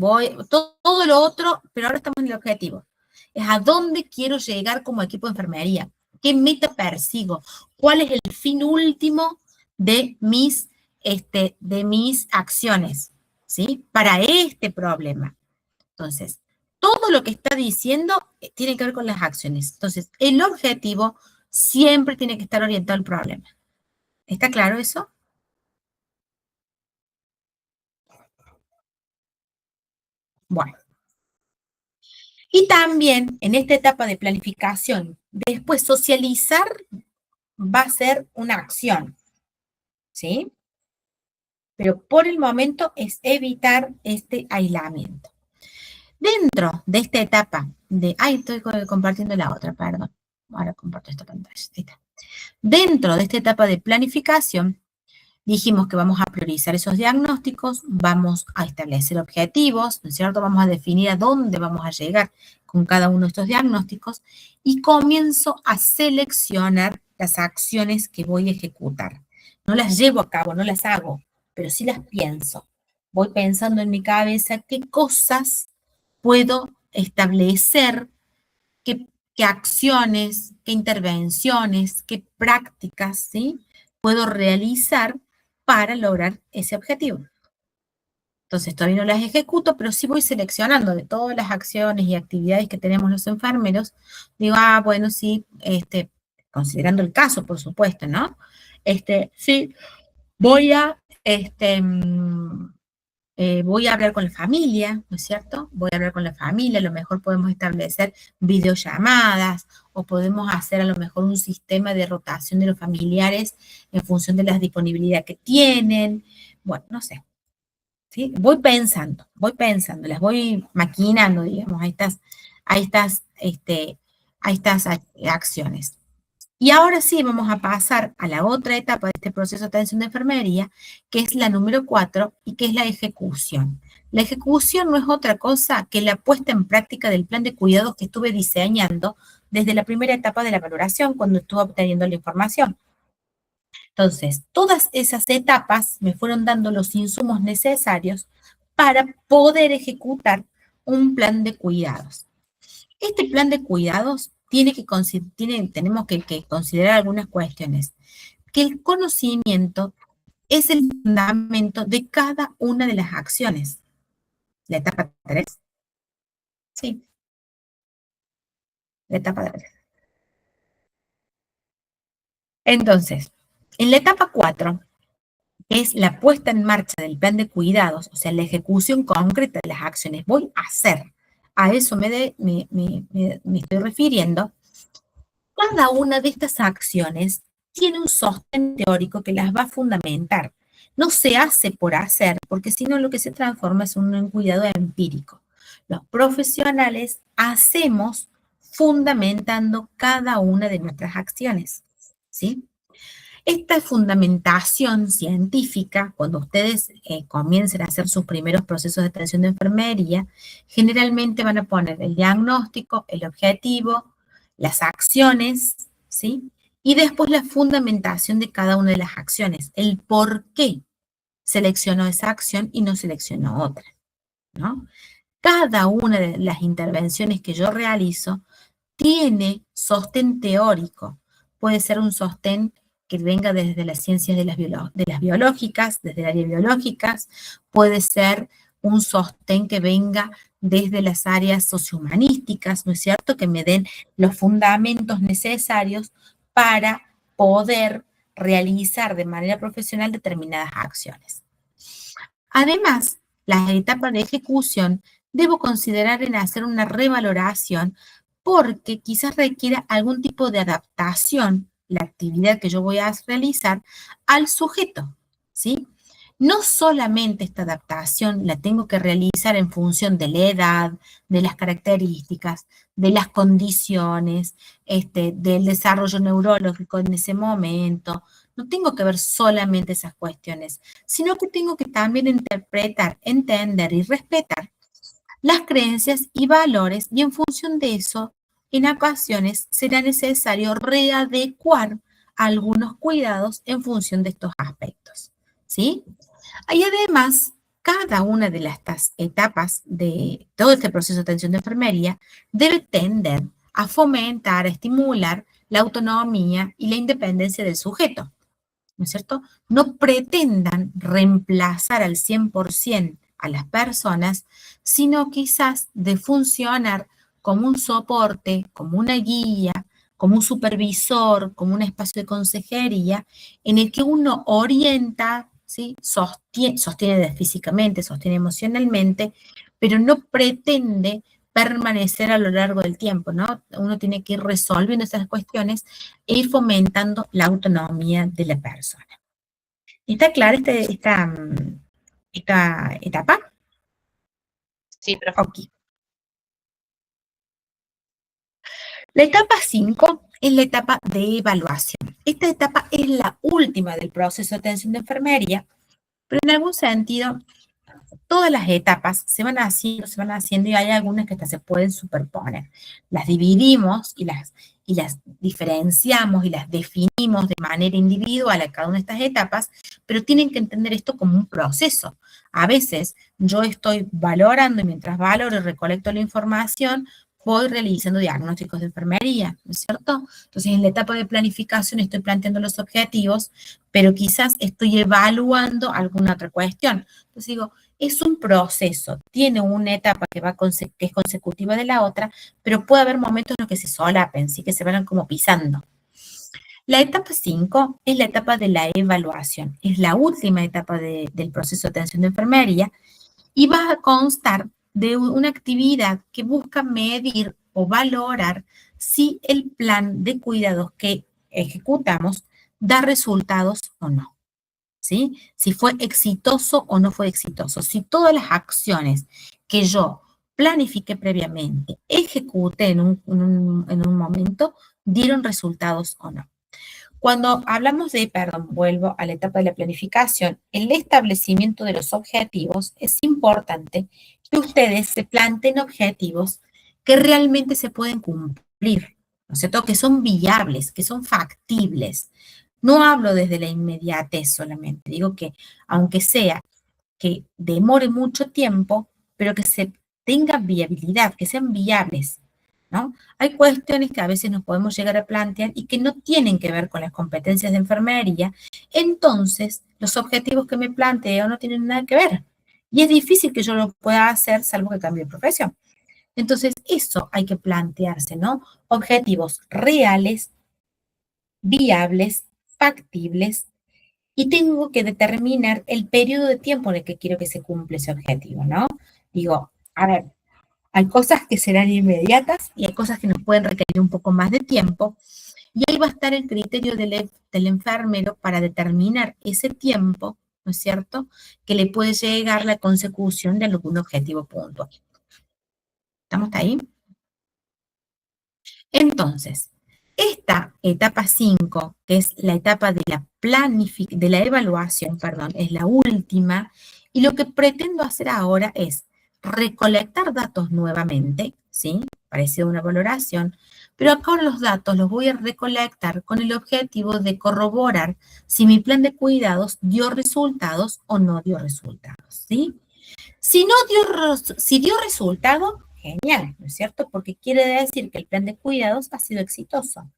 todo lo otro, pero ahora estamos en el objetivo. Es a dónde quiero llegar como equipo de enfermería, qué meta persigo, cuál es el fin último de mis acciones, ¿sí? Para este problema. Entonces, todo lo que está diciendo tiene que ver con las acciones. Entonces, el objetivo siempre tiene que estar orientado al problema. ¿Está claro eso? Bueno. Y también en esta etapa de planificación, después socializar va a ser una acción, ¿sí? Pero por el momento es evitar este aislamiento. Dentro de esta etapa de... Ay, estoy compartiendo la otra, perdón. Ahora comparto esta pantalla. Ahí está. Dentro de esta etapa de planificación, dijimos que vamos a priorizar esos diagnósticos, vamos a establecer objetivos, ¿no es cierto? Vamos a definir a dónde vamos a llegar con cada uno de estos diagnósticos y comienzo a seleccionar las acciones que voy a ejecutar. No las llevo a cabo, no las hago, pero sí las pienso. Voy pensando en mi cabeza qué cosas puedo establecer, qué acciones, qué intervenciones, qué prácticas, ¿sí? Puedo realizar para lograr ese objetivo. Entonces, todavía no las ejecuto, pero sí voy seleccionando de todas las acciones y actividades que tenemos los enfermeros. Digo, bueno, sí, considerando el caso, por supuesto, ¿no? Sí, voy a hablar con la familia, ¿no es cierto? Voy a hablar con la familia, a lo mejor podemos establecer videollamadas o podemos hacer a lo mejor un sistema de rotación de los familiares en función de la disponibilidad que tienen. Bueno, no sé. ¿Sí? Voy pensando, las voy maquinando, digamos, a estas acciones. Y ahora sí vamos a pasar a la otra etapa de este proceso de atención de enfermería, que es la número 4 y que es la ejecución. La ejecución no es otra cosa que la puesta en práctica del plan de cuidados que estuve diseñando desde la primera etapa de la valoración, cuando estuve obteniendo la información. Entonces, todas esas etapas me fueron dando los insumos necesarios para poder ejecutar un plan de cuidados. Este plan de cuidados tenemos que considerar algunas cuestiones. Que el conocimiento es el fundamento de cada una de las acciones. La etapa 3. Sí. La etapa 3. Entonces, en la etapa 4 es la puesta en marcha del plan de cuidados, o sea, la ejecución concreta de las acciones. Voy a hacer a eso me estoy refiriendo, cada una de estas acciones tiene un sostén teórico que las va a fundamentar. No se hace por hacer, porque si no lo que se transforma es un cuidado empírico. Los profesionales hacemos fundamentando cada una de nuestras acciones, ¿sí? Esta fundamentación científica, cuando ustedes comiencen a hacer sus primeros procesos de atención de enfermería, generalmente van a poner el diagnóstico, el objetivo, las acciones, ¿sí? Y después la fundamentación de cada una de las acciones, el por qué seleccionó esa acción y no seleccionó otra, ¿no? Cada una de las intervenciones que yo realizo tiene sostén teórico. Puede ser un sostén que venga desde las ciencias de las biológicas, desde el área biológicas, puede ser un sostén que venga desde las áreas sociohumanísticas, ¿no es cierto?, que me den los fundamentos necesarios para poder realizar de manera profesional determinadas acciones. Además, las etapas de ejecución debo considerar en hacer una revaloración porque quizás requiera algún tipo de adaptación la actividad que yo voy a realizar al sujeto, ¿sí? No solamente esta adaptación la tengo que realizar en función de la edad, de las características, de las condiciones, del desarrollo neurológico en ese momento. No tengo que ver solamente esas cuestiones, sino que tengo que también interpretar, entender y respetar las creencias y valores, y en función de eso, en ocasiones será necesario readecuar algunos cuidados en función de estos aspectos, ¿sí? Y además, cada una de estas etapas de todo este proceso de atención de enfermería debe tender a fomentar, a estimular la autonomía y la independencia del sujeto, ¿no es cierto? No pretendan reemplazar al 100% a las personas, sino quizás de funcionar como un soporte, como una guía, como un supervisor, como un espacio de consejería, en el que uno orienta, ¿sí? Sostiene físicamente, sostiene emocionalmente, pero no pretende permanecer a lo largo del tiempo, ¿no? Uno tiene que ir resolviendo esas cuestiones e ir fomentando la autonomía de la persona. ¿Está clara esta etapa? Sí, profe. Ok. La etapa 5 es la etapa de evaluación. Esta etapa es la última del proceso de atención de enfermería, pero en algún sentido todas las etapas se van haciendo y hay algunas que hasta se pueden superponer. Las dividimos y las diferenciamos y las definimos de manera individual a cada una de estas etapas, pero tienen que entender esto como un proceso. A veces yo estoy valorando y mientras valoro y recolecto la información, voy realizando diagnósticos de enfermería, ¿no es cierto? Entonces, en la etapa de planificación estoy planteando los objetivos, pero quizás estoy evaluando alguna otra cuestión. Entonces digo, es un proceso, tiene una etapa que es consecutiva de la otra, pero puede haber momentos en los que se solapen, ¿sí? Que se van como pisando. La etapa 5 es la etapa de la evaluación, es la última etapa del proceso de atención de enfermería y va a constar de una actividad que busca medir o valorar si el plan de cuidados que ejecutamos da resultados o no, ¿sí? Si fue exitoso o no fue exitoso, si todas las acciones que yo planifiqué previamente, ejecuté en un momento, dieron resultados o no. Cuando hablamos vuelvo a la etapa de la planificación, el establecimiento de los objetivos, es importante que ustedes se planteen objetivos que realmente se pueden cumplir, ¿no es cierto? Que son viables, que son factibles. No hablo desde la inmediatez solamente, digo que aunque sea que demore mucho tiempo, pero que se tenga viabilidad, que sean viables, ¿no? Hay cuestiones que a veces nos podemos llegar a plantear y que no tienen que ver con las competencias de enfermería, entonces los objetivos que me planteo no tienen nada que ver. Y es difícil que yo lo pueda hacer salvo que cambie de profesión. Entonces, eso hay que plantearse, ¿no? Objetivos reales, viables, factibles, y tengo que determinar el periodo de tiempo en el que quiero que se cumpla ese objetivo, ¿no? Digo, a ver, Hay cosas que serán inmediatas y hay cosas que nos pueden requerir un poco más de tiempo. Y ahí va a estar el criterio del enfermero para determinar ese tiempo, ¿no es cierto?, que le puede llegar la consecución de algún objetivo puntual. ¿Estamos ahí? Entonces, esta etapa 5, que es la etapa de la evaluación, perdón, es la última, y lo que pretendo hacer ahora es recolectar datos nuevamente, ¿sí?, parecido a una valoración, pero acá los datos los voy a recolectar con el objetivo de corroborar si mi plan de cuidados dio resultados o no dio resultados, ¿sí? Si dio resultado, genial, ¿no es cierto? Porque quiere decir que el plan de cuidados ha sido exitoso,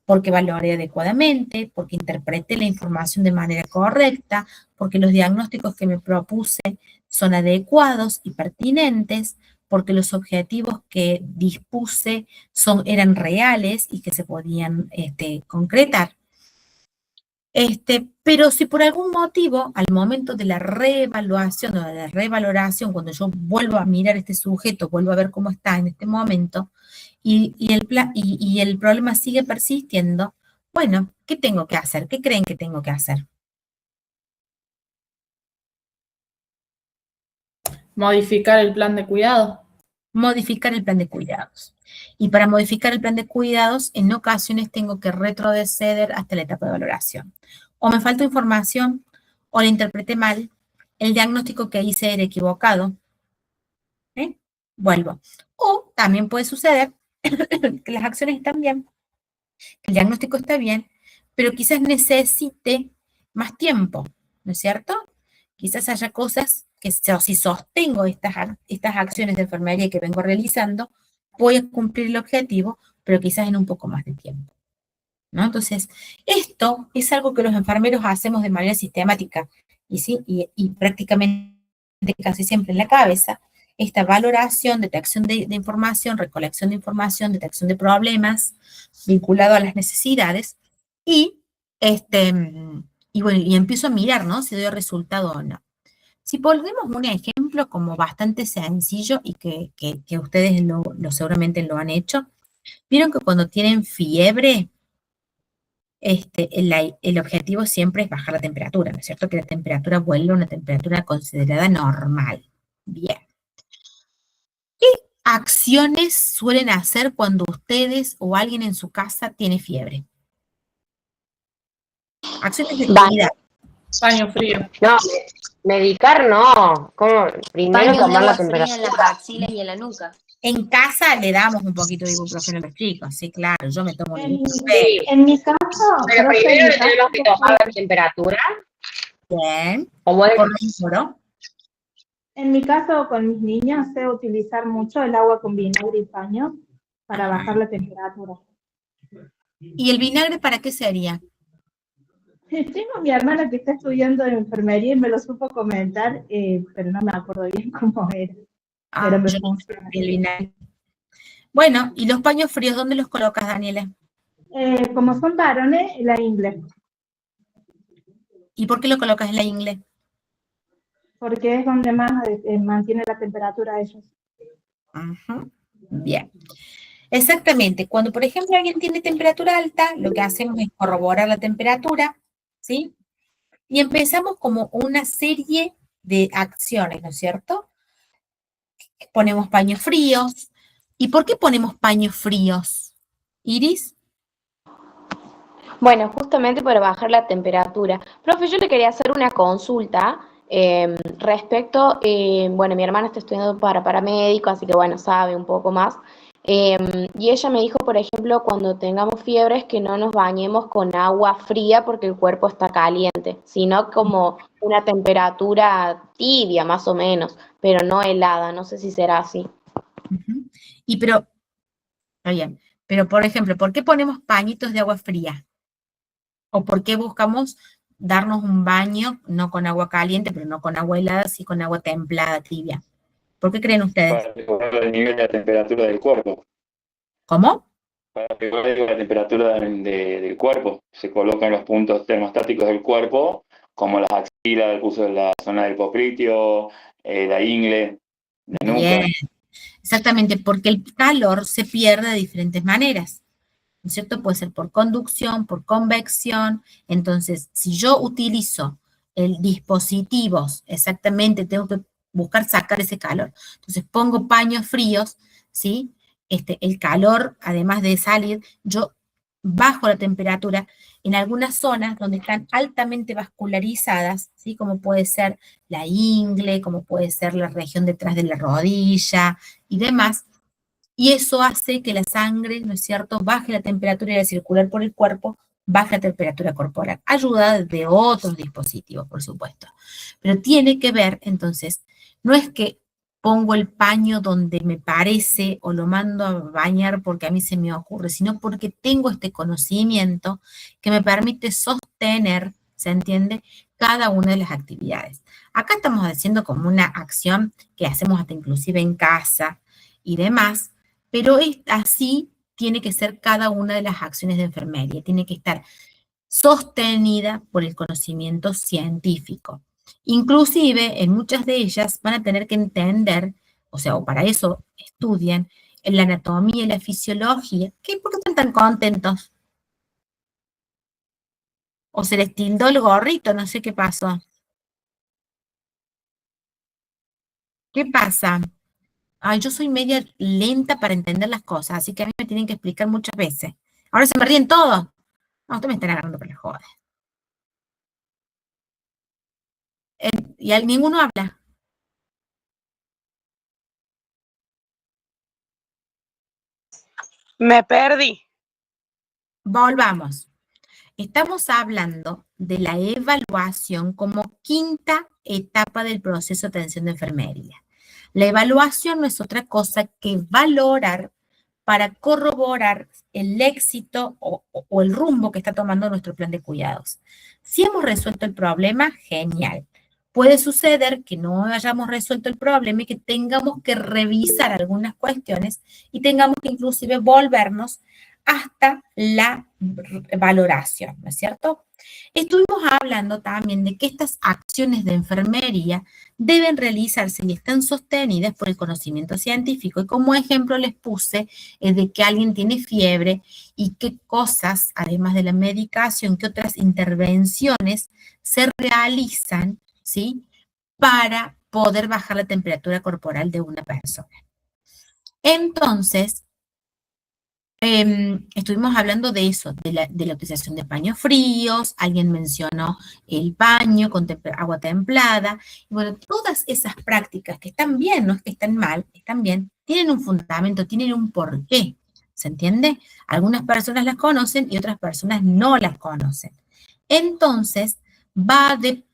porque valoré adecuadamente, porque interpreté la información de manera correcta, porque los diagnósticos que me propuse son adecuados y pertinentes, porque los objetivos que dispuse eran reales y que se podían concretar. Pero si por algún motivo, al momento de la reevaluación o de la revaloración, cuando yo vuelvo a mirar este sujeto, vuelvo a ver cómo está en este momento, y el problema sigue persistiendo, bueno, ¿qué tengo que hacer? ¿Qué creen que tengo que hacer? Modificar el plan de cuidado. Modificar el plan de cuidados. Y para modificar el plan de cuidados, en ocasiones tengo que retroceder hasta la etapa de valoración. O me falta información, o la interpreté mal, el diagnóstico que hice era equivocado. Vuelvo. O también puede suceder que las acciones están bien, que el diagnóstico está bien, pero quizás necesite más tiempo, ¿no es cierto? Quizás haya cosas que si sostengo estas acciones de enfermería que vengo realizando, voy a cumplir el objetivo, pero quizás en un poco más de tiempo, ¿no? Entonces, esto es algo que los enfermeros hacemos de manera sistemática y prácticamente casi siempre en la cabeza, esta valoración, detección de información, recolección de información, detección de problemas vinculado a las necesidades y empiezo a mirar, ¿no?, si doy resultado o no. Si ponemos un ejemplo como bastante sencillo y que ustedes seguramente lo han hecho, vieron que cuando tienen fiebre, el objetivo siempre es bajar la temperatura, ¿no es cierto? Que la temperatura vuelva a una temperatura considerada normal. Bien. ¿Qué acciones suelen hacer cuando ustedes o alguien en su casa tiene fiebre? Acciones de cuidado. Baño frío. No, medicar no. ¿Cómo? Primero Baños de tomar la agua fría en las temperatura. axilas y en la nuca. En casa le damos un poquito de ibuprofeno a los chicos, sí, claro, yo me tomo un Sí. En mi caso, Pero profe, primero en le mi tenemos que caso, tomar la temperatura. Bien. Como es. en mi caso con mis niños sé utilizar mucho el agua con vinagre y paño para bajar la temperatura. ¿Y el vinagre para qué sería? Tengo a mi hermana que está estudiando en enfermería y me lo supo comentar, pero no me acuerdo bien cómo era. Pero me yo no sé funciona. el vinagre. Bueno, ¿y los paños fríos dónde los colocas, Daniela? Como son varones, la ingle. ¿Y por qué lo colocas en la ingle? Porque es donde más mantiene la temperatura a ellos. Bien. Exactamente. Cuando, por ejemplo, alguien tiene temperatura alta, lo que hacemos es corroborar la temperatura, ¿sí? Y empezamos como una serie de acciones, ¿no es cierto? Ponemos paños fríos. ¿Y por qué ponemos paños fríos? ¿Iris? Bueno, justamente para bajar la temperatura. Profe, yo le quería hacer una consulta respecto, bueno, mi hermana está estudiando para paramédico, así que bueno, sabe un poco más. Y ella me dijo, por ejemplo, cuando tengamos fiebres, que no nos bañemos con agua fría porque el cuerpo está caliente, sino como una temperatura tibia, más o menos, pero no helada. No sé si será así. Está bien, pero por ejemplo, ¿por qué ponemos pañitos de agua fría? ¿O por qué buscamos darnos un baño, no con agua caliente, pero no con agua helada, sí con agua templada, tibia? ¿Por qué creen ustedes? Para mejorar el nivel de la temperatura del cuerpo. ¿Cómo? Para mejorar la temperatura del cuerpo. Se colocan los puntos termostáticos del cuerpo, como las axilas, el uso de la zona del popritio, la ingle, la nuca. Bien. Exactamente, porque el calor se pierde de diferentes maneras, ¿no es cierto? Puede ser por conducción, por convección. Entonces, si yo utilizo el dispositivos, exactamente, tengo que buscar sacar ese calor. Entonces, pongo paños fríos, ¿sí? El calor, además de salir, yo bajo la temperatura en algunas zonas donde están altamente vascularizadas, ¿sí? Como puede ser la ingle, como puede ser la región detrás de la rodilla y demás. Y eso hace que la sangre, ¿no es cierto?, baje la temperatura y al circular por el cuerpo, baje la temperatura corporal. Ayuda de otros dispositivos, por supuesto. Pero tiene que ver, entonces, no es que pongo el paño donde me parece o lo mando a bañar porque a mí se me ocurre, sino porque tengo este conocimiento que me permite sostener, ¿se entiende?, cada una de las actividades. Acá estamos haciendo como una acción que hacemos hasta inclusive en casa y demás, pero así tiene que ser cada una de las acciones de enfermería, tiene que estar sostenida por el conocimiento científico. Inclusive, en muchas de ellas van a tener que entender, o sea, o para eso estudian, la anatomía y la fisiología. ¿Por qué están tan contentos? O se les tildó el gorrito, no sé qué pasó. ¿Qué pasa? Ay, yo soy media lenta para entender las cosas, así que a mí me tienen que explicar muchas veces. Ahora se me ríen todos. No, ustedes me están agarrando por la joda. Y ninguno habla. Me perdí. Volvamos. Estamos hablando de la evaluación como quinta etapa del proceso de atención de enfermería. La evaluación no es otra cosa que valorar para corroborar el éxito o el rumbo que está tomando nuestro plan de cuidados. Si hemos resuelto el problema, genial. Puede suceder que no hayamos resuelto el problema y que tengamos que revisar algunas cuestiones y tengamos que inclusive volvernos hasta la valoración, ¿no es cierto? Estuvimos hablando también de que estas acciones de enfermería deben realizarse y están sostenidas por el conocimiento científico. Y como ejemplo les puse de que alguien tiene fiebre y qué cosas, además de la medicación, qué otras intervenciones se realizan, ¿sí?, para poder bajar la temperatura corporal de una persona. Entonces, estuvimos hablando de eso, de la utilización de paños fríos, alguien mencionó el baño con agua templada, y bueno, todas esas prácticas que están bien, no es que están mal, están bien, tienen un fundamento, tienen un porqué, ¿se entiende? Algunas personas las conocen y otras personas no las conocen. Entonces,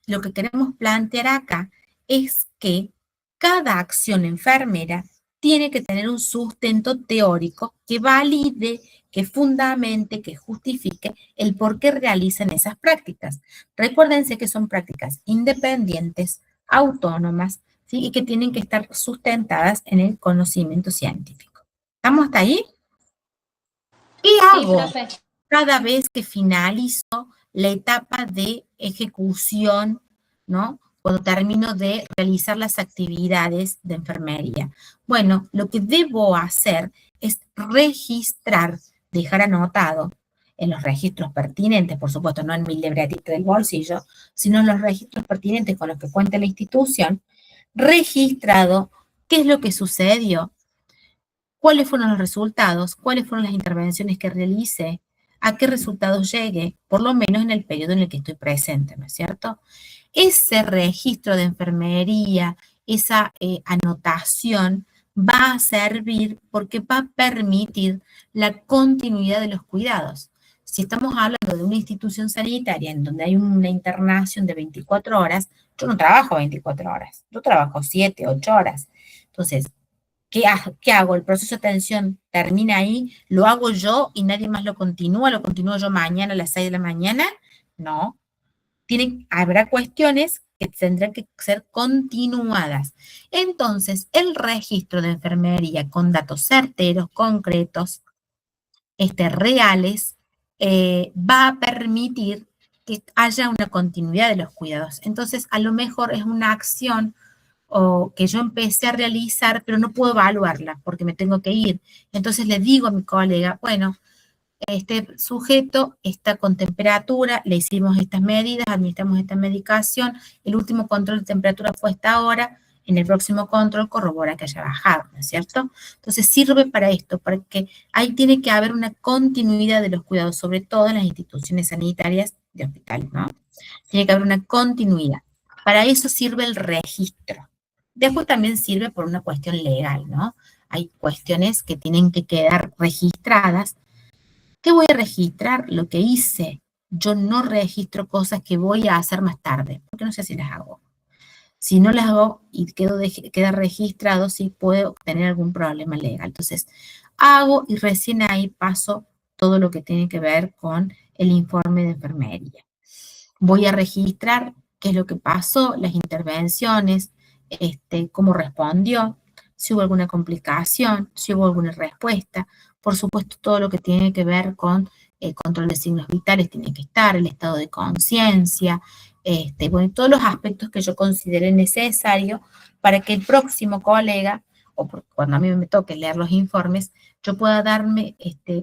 lo que queremos plantear acá es que cada acción enfermera tiene que tener un sustento teórico que valide, que fundamente, que justifique el por qué realizan esas prácticas. Recuérdense que son prácticas independientes, autónomas, ¿sí?, y que tienen que estar sustentadas en el conocimiento científico. ¿Estamos hasta ahí? ¿Qué hago cada vez que finalizo la etapa de ejecución, ¿no?, cuando termino de realizar las actividades de enfermería? Bueno, lo que debo hacer es registrar, dejar anotado en los registros pertinentes, por supuesto, no en mi libretita del bolsillo, sino en los registros pertinentes con los que cuenta la institución, registrado qué es lo que sucedió, cuáles fueron los resultados, cuáles fueron las intervenciones que realicé, a qué resultados llegué, por lo menos en el periodo en el que estoy presente, ¿no es cierto? Ese registro de enfermería, esa anotación, va a servir porque va a permitir la continuidad de los cuidados. Si estamos hablando de una institución sanitaria en donde hay una internación de 24 horas, yo no trabajo 24 horas, yo trabajo 7, 8 horas. Entonces, ¿qué hago? ¿El proceso de atención termina ahí? ¿Lo hago yo y nadie más lo continúa? ¿Lo continúo yo mañana a las 6 de la mañana? No. Habrá cuestiones que tendrán que ser continuadas. Entonces, el registro de enfermería con datos certeros, concretos, reales, va a permitir que haya una continuidad de los cuidados. Entonces, a lo mejor es una acción o que yo empecé a realizar, pero no puedo evaluarla porque me tengo que ir. Entonces le digo a mi colega, bueno, este sujeto está con temperatura, le hicimos estas medidas, administramos esta medicación, el último control de temperatura fue esta hora, en el próximo control corrobora que haya bajado, ¿no es cierto? Entonces sirve para esto, porque ahí tiene que haber una continuidad de los cuidados, sobre todo en las instituciones sanitarias de hospitales, ¿no? Tiene que haber una continuidad. Para eso sirve el registro. Después también sirve por una cuestión legal, ¿no? Hay cuestiones que tienen que quedar registradas. ¿Qué voy a registrar? Lo que hice. Yo no registro cosas que voy a hacer más tarde, porque no sé si las hago. Si no las hago y queda registrado, sí puedo tener algún problema legal. Entonces, hago y recién ahí paso todo lo que tiene que ver con el informe de enfermería. Voy a registrar qué es lo que pasó, las intervenciones, cómo respondió, si hubo alguna complicación, si hubo alguna respuesta. Por supuesto, todo lo que tiene que ver con el control de signos vitales tiene que estar, el estado de conciencia, bueno, todos los aspectos que yo considere necesario para que el próximo colega, o cuando a mí me toque leer los informes, yo pueda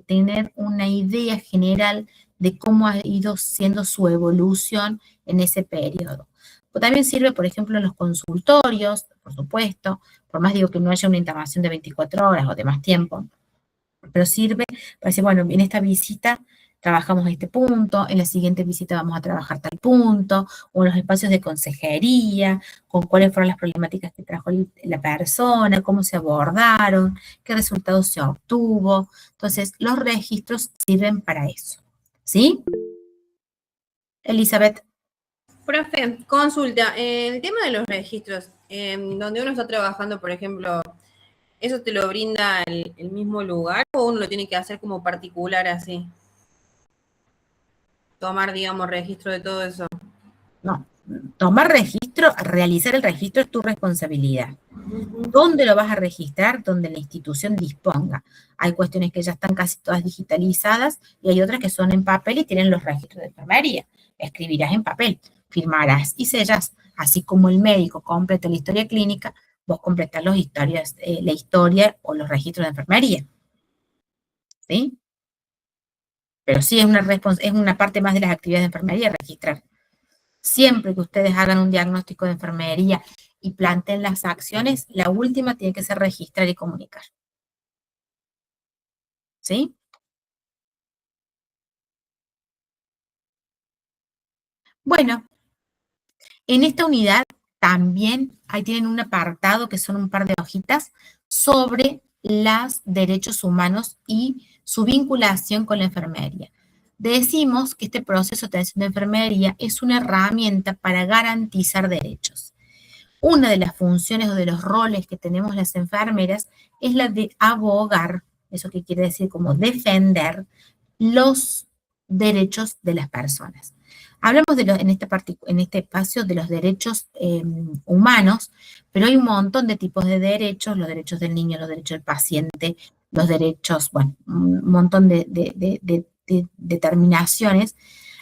tener una idea general de cómo ha ido siendo su evolución en ese periodo. También sirve, por ejemplo, en los consultorios, por supuesto, por más digo que no haya una internación de 24 horas o de más tiempo, pero sirve para decir, bueno, en esta visita trabajamos este punto, en la siguiente visita vamos a trabajar tal punto, o en los espacios de consejería, con cuáles fueron las problemáticas que trajo la persona, cómo se abordaron, qué resultados se obtuvo. Entonces, los registros sirven para eso. ¿Sí? Elizabeth. Profe, consulta, el tema de los registros, donde uno está trabajando, por ejemplo, ¿eso te lo brinda el mismo lugar o uno lo tiene que hacer como particular así? Tomar, digamos, registro de todo eso. No, tomar registro, realizar el registro es tu responsabilidad. ¿Dónde lo vas a registrar? Donde la institución disponga. Hay cuestiones que ya están casi todas digitalizadas y hay otras que son en papel y tienen los registros de enfermería. Escribirás en papel, firmarás y sellas, así como el médico completa la historia clínica, vos completás la historia o los registros de enfermería. ¿Sí? Pero sí es una parte más de las actividades de enfermería registrar. Siempre que ustedes hagan un diagnóstico de enfermería y planteen las acciones, la última tiene que ser registrar y comunicar. ¿Sí? Bueno, en esta unidad también ahí tienen un apartado que son un par de hojitas sobre los derechos humanos y su vinculación con la enfermería. Decimos que este proceso de atención de enfermería es una herramienta para garantizar derechos. Una de las funciones o de los roles que tenemos las enfermeras es la de abogar, eso que quiere decir como defender los derechos de las personas. Hablamos en este espacio de los derechos humanos, pero hay un montón de tipos de derechos, los derechos del niño, los derechos del paciente, los derechos, bueno, un montón de determinaciones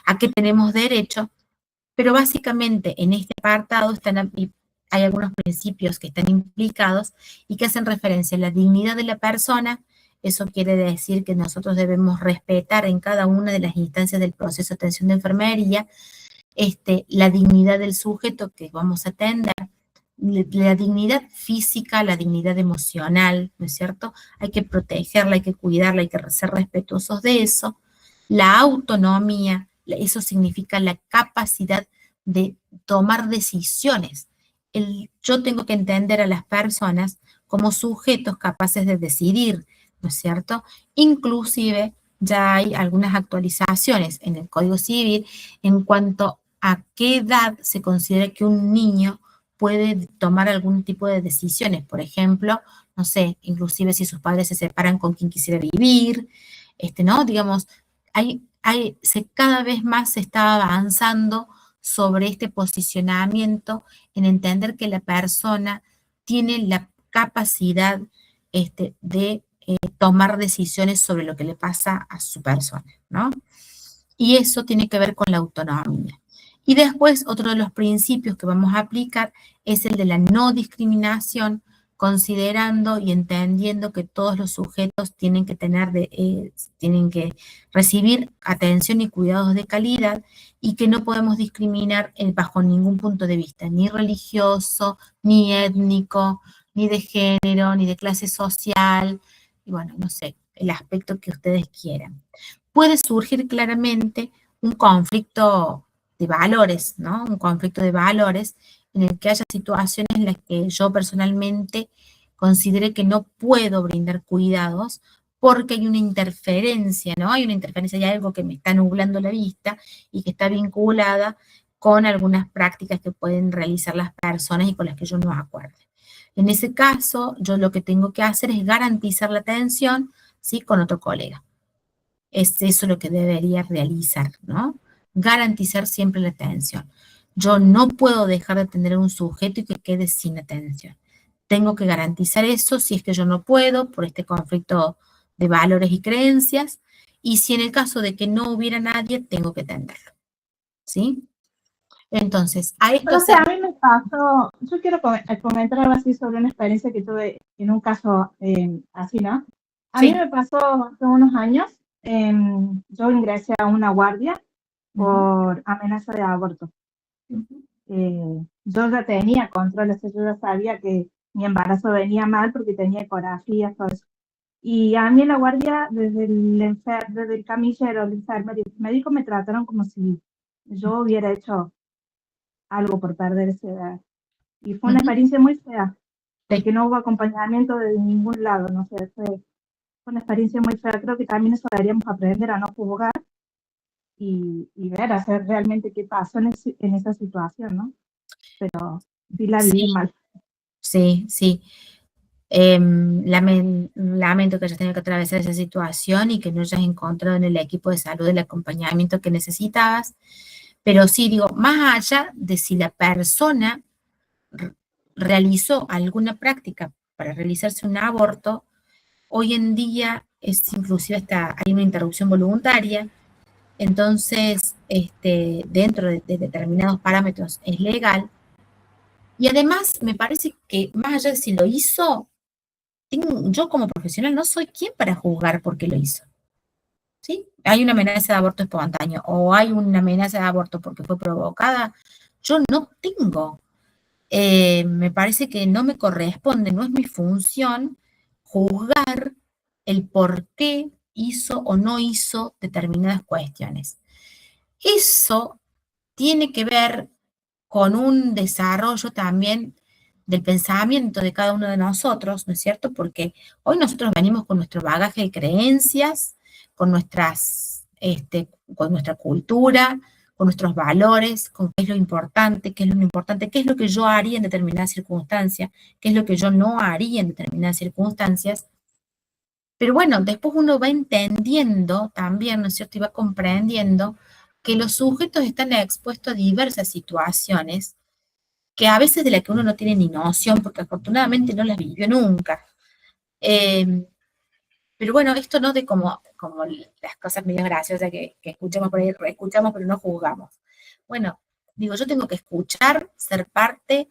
a que tenemos derecho, pero básicamente en este apartado hay algunos principios que están implicados y que hacen referencia a la dignidad de la persona. Eso quiere decir que nosotros debemos respetar en cada una de las instancias del proceso de atención de enfermería la dignidad del sujeto que vamos a atender, la dignidad física, la dignidad emocional, ¿no es cierto? Hay que protegerla, hay que cuidarla, hay que ser respetuosos de eso. La autonomía, eso significa la capacidad de tomar decisiones. Yo tengo que entender a las personas como sujetos capaces de decidir, ¿no es cierto? Inclusive ya hay algunas actualizaciones en el Código Civil en cuanto a qué edad se considera que un niño puede tomar algún tipo de decisiones. Por ejemplo, no sé, inclusive si sus padres se separan con quien quisiera vivir, ¿no? Digamos, cada vez más se está avanzando sobre este posicionamiento en entender que la persona tiene la capacidad de tomar decisiones sobre lo que le pasa a su persona, ¿no? Y eso tiene que ver con la autonomía. Y después, otro de los principios que vamos a aplicar es el de la no discriminación, considerando y entendiendo que todos los sujetos tienen que tienen que recibir atención y cuidados de calidad y que no podemos discriminar bajo ningún punto de vista, ni religioso, ni étnico, ni de género, ni de clase social, y bueno, no sé, el aspecto que ustedes quieran. Puede surgir claramente un conflicto de valores, ¿no? Un conflicto de valores en el que haya situaciones en las que yo personalmente considere que no puedo brindar cuidados porque hay una interferencia, ¿no? Hay una interferencia, hay algo que me está nublando la vista y que está vinculada con algunas prácticas que pueden realizar las personas y con las que yo no acuerde. En ese caso, yo lo que tengo que hacer es garantizar la atención, ¿sí? Con otro colega. Es eso lo que debería realizar, ¿no? Garantizar siempre la atención. Yo no puedo dejar de atender a un sujeto y que quede sin atención. Tengo que garantizar eso si es que yo no puedo por este conflicto de valores y creencias, y si en el caso de que no hubiera nadie, tengo que atenderlo, ¿sí? Entonces, a esto Profe, a mí me pasó, yo quiero comentar algo así sobre una experiencia que tuve en un caso así, ¿no? A mí me pasó hace unos años, yo ingresé a una guardia por amenaza de aborto. Yo ya tenía controles, yo ya sabía que mi embarazo venía mal porque tenía ecografías, todo eso. Y a mí en la guardia, desde el camillero, el enfermero y el médico me trataron como si yo hubiera hecho algo por perder esa edad. Y fue una experiencia muy fea, porque no hubo acompañamiento de ningún lado, no sé, fue una experiencia muy fea. Creo que también eso deberíamos aprender a no juzgar y ver, hacer realmente qué pasó en esa situación, ¿no? Pero sí la viví mal. Sí, sí. Lamento que hayas tenido que atravesar esa situación y que no hayas encontrado en el equipo de salud el acompañamiento que necesitabas. Pero sí, digo, más allá de si la persona realizó alguna práctica para realizarse un aborto, hoy en día es inclusive hay una interrupción voluntaria, entonces dentro de determinados parámetros es legal. Y además me parece que más allá de si lo hizo, yo como profesional no soy quien para juzgar por qué lo hizo. ¿Sí? Hay una amenaza de aborto espontáneo o hay una amenaza de aborto porque fue provocada, yo no tengo. Me parece que no me corresponde, no es mi función juzgar el por qué hizo o no hizo determinadas cuestiones. Eso tiene que ver con un desarrollo también del pensamiento de cada uno de nosotros, ¿no es cierto? Porque hoy nosotros venimos con nuestro bagaje de creencias, con nuestra cultura, con nuestros valores, con qué es lo importante, qué es lo no importante, qué es lo que yo haría en determinadas circunstancias, qué es lo que yo no haría en determinadas circunstancias. Pero bueno, después uno va entendiendo también, ¿no es cierto? Y va comprendiendo que los sujetos están expuestos a diversas situaciones que a veces de las que uno no tiene ni noción, porque afortunadamente no las vivió nunca. Pero bueno, esto no de como las cosas medio graciosas que escuchamos por ahí, reescuchamos, pero no juzgamos. Bueno, digo, yo tengo que escuchar, ser parte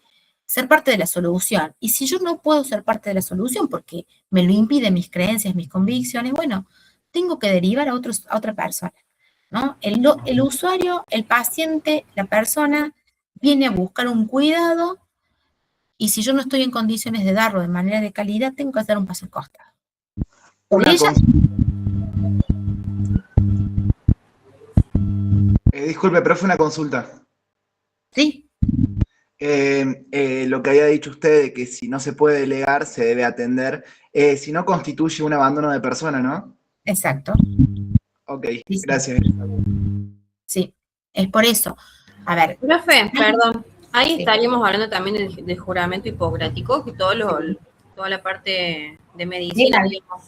de la solución. Y si yo no puedo ser parte de la solución porque me lo impiden mis creencias, mis convicciones, bueno, tengo que derivar a otra persona, ¿no? El usuario, el paciente, la persona viene a buscar un cuidado y si yo no estoy en condiciones de darlo de manera de calidad, tengo que hacer un paso al costado. Disculpe, profe, una consulta. Sí. Lo que había dicho usted de que si no se puede delegar, se debe atender, si no constituye un abandono de persona, ¿no? Exacto. Ok, gracias. Sí, es por eso. A ver. Profe, perdón. Ahí estaríamos hablando también del juramento hipocrático, que toda la parte de medicina, digamos,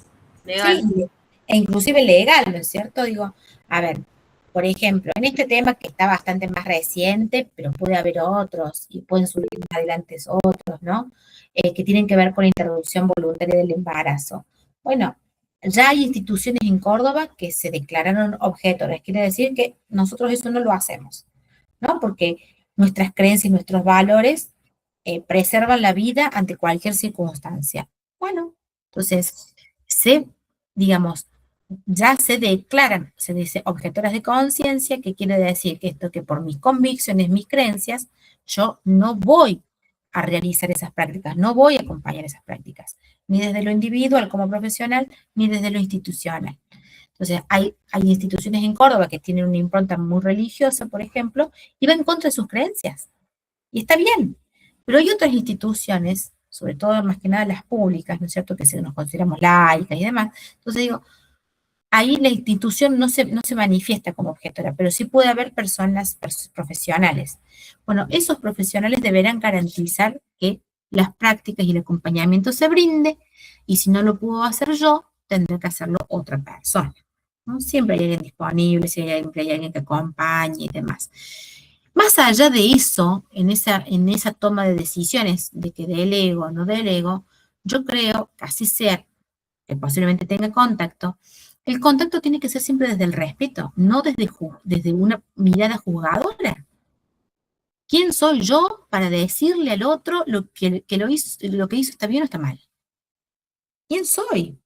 legal. Sí, e inclusive legal, ¿no es cierto? Digo, a ver, por ejemplo, en este tema que está bastante más reciente, pero puede haber otros y pueden surgir más adelante otros, ¿no? Que tienen que ver con la interrupción voluntaria del embarazo. Bueno, ya hay instituciones en Córdoba que se declararon objetores, quiere decir que nosotros eso no lo hacemos. ¿no? Porque nuestras creencias y nuestros valores preservan la vida ante cualquier circunstancia. Bueno, entonces, digamos, ya se declaran, se dice objetoras de conciencia, que quiere decir que esto que por mis convicciones, mis creencias, yo no voy a realizar esas prácticas, no voy a acompañar esas prácticas, ni desde lo individual como profesional, ni desde lo institucional. Entonces, hay instituciones en Córdoba que tienen una impronta muy religiosa, por ejemplo, y va en contra de sus creencias. Y está bien, pero hay otras instituciones, sobre todo más que nada las públicas, ¿no es cierto?, que nos consideramos laicas y demás. Entonces digo, ahí la institución no se manifiesta como objetora, pero sí puede haber personas profesionales. Bueno, esos profesionales deberán garantizar que las prácticas y el acompañamiento se brinde, y si no lo puedo hacer yo, tendré que hacerlo otra persona, ¿no? Siempre hay alguien disponible, siempre hay alguien que acompañe y demás. Más allá de eso, en esa toma de decisiones de que delego o no delego, yo creo que así sea, que posiblemente tenga contacto, el contacto tiene que ser siempre desde el respeto, no desde una mirada juzgadora. ¿Quién soy yo para decirle al otro lo que hizo está bien o está mal? ¿Quién soy?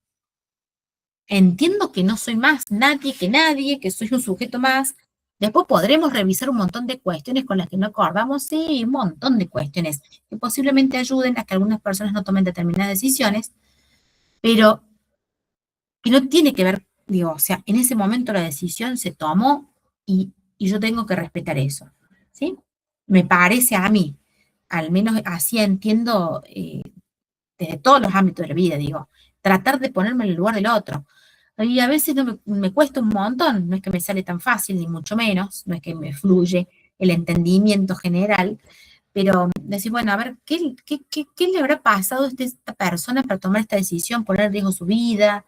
Entiendo que no soy más nadie, que soy un sujeto más. Después podremos revisar un montón de cuestiones con las que no acordamos, sí, un montón de cuestiones que posiblemente ayuden a que algunas personas no tomen determinadas decisiones, pero que no tiene que ver, digo, o sea, en ese momento la decisión se tomó y yo tengo que respetar eso, ¿sí? Me parece a mí, al menos así entiendo desde todos los ámbitos de la vida, digo, tratar de ponerme en el lugar del otro. Y a veces me cuesta un montón, no es que me sale tan fácil, ni mucho menos, no es que me fluye el entendimiento general, pero decir, bueno, a ver, ¿qué le habrá pasado a esta persona para tomar esta decisión, poner en riesgo su vida?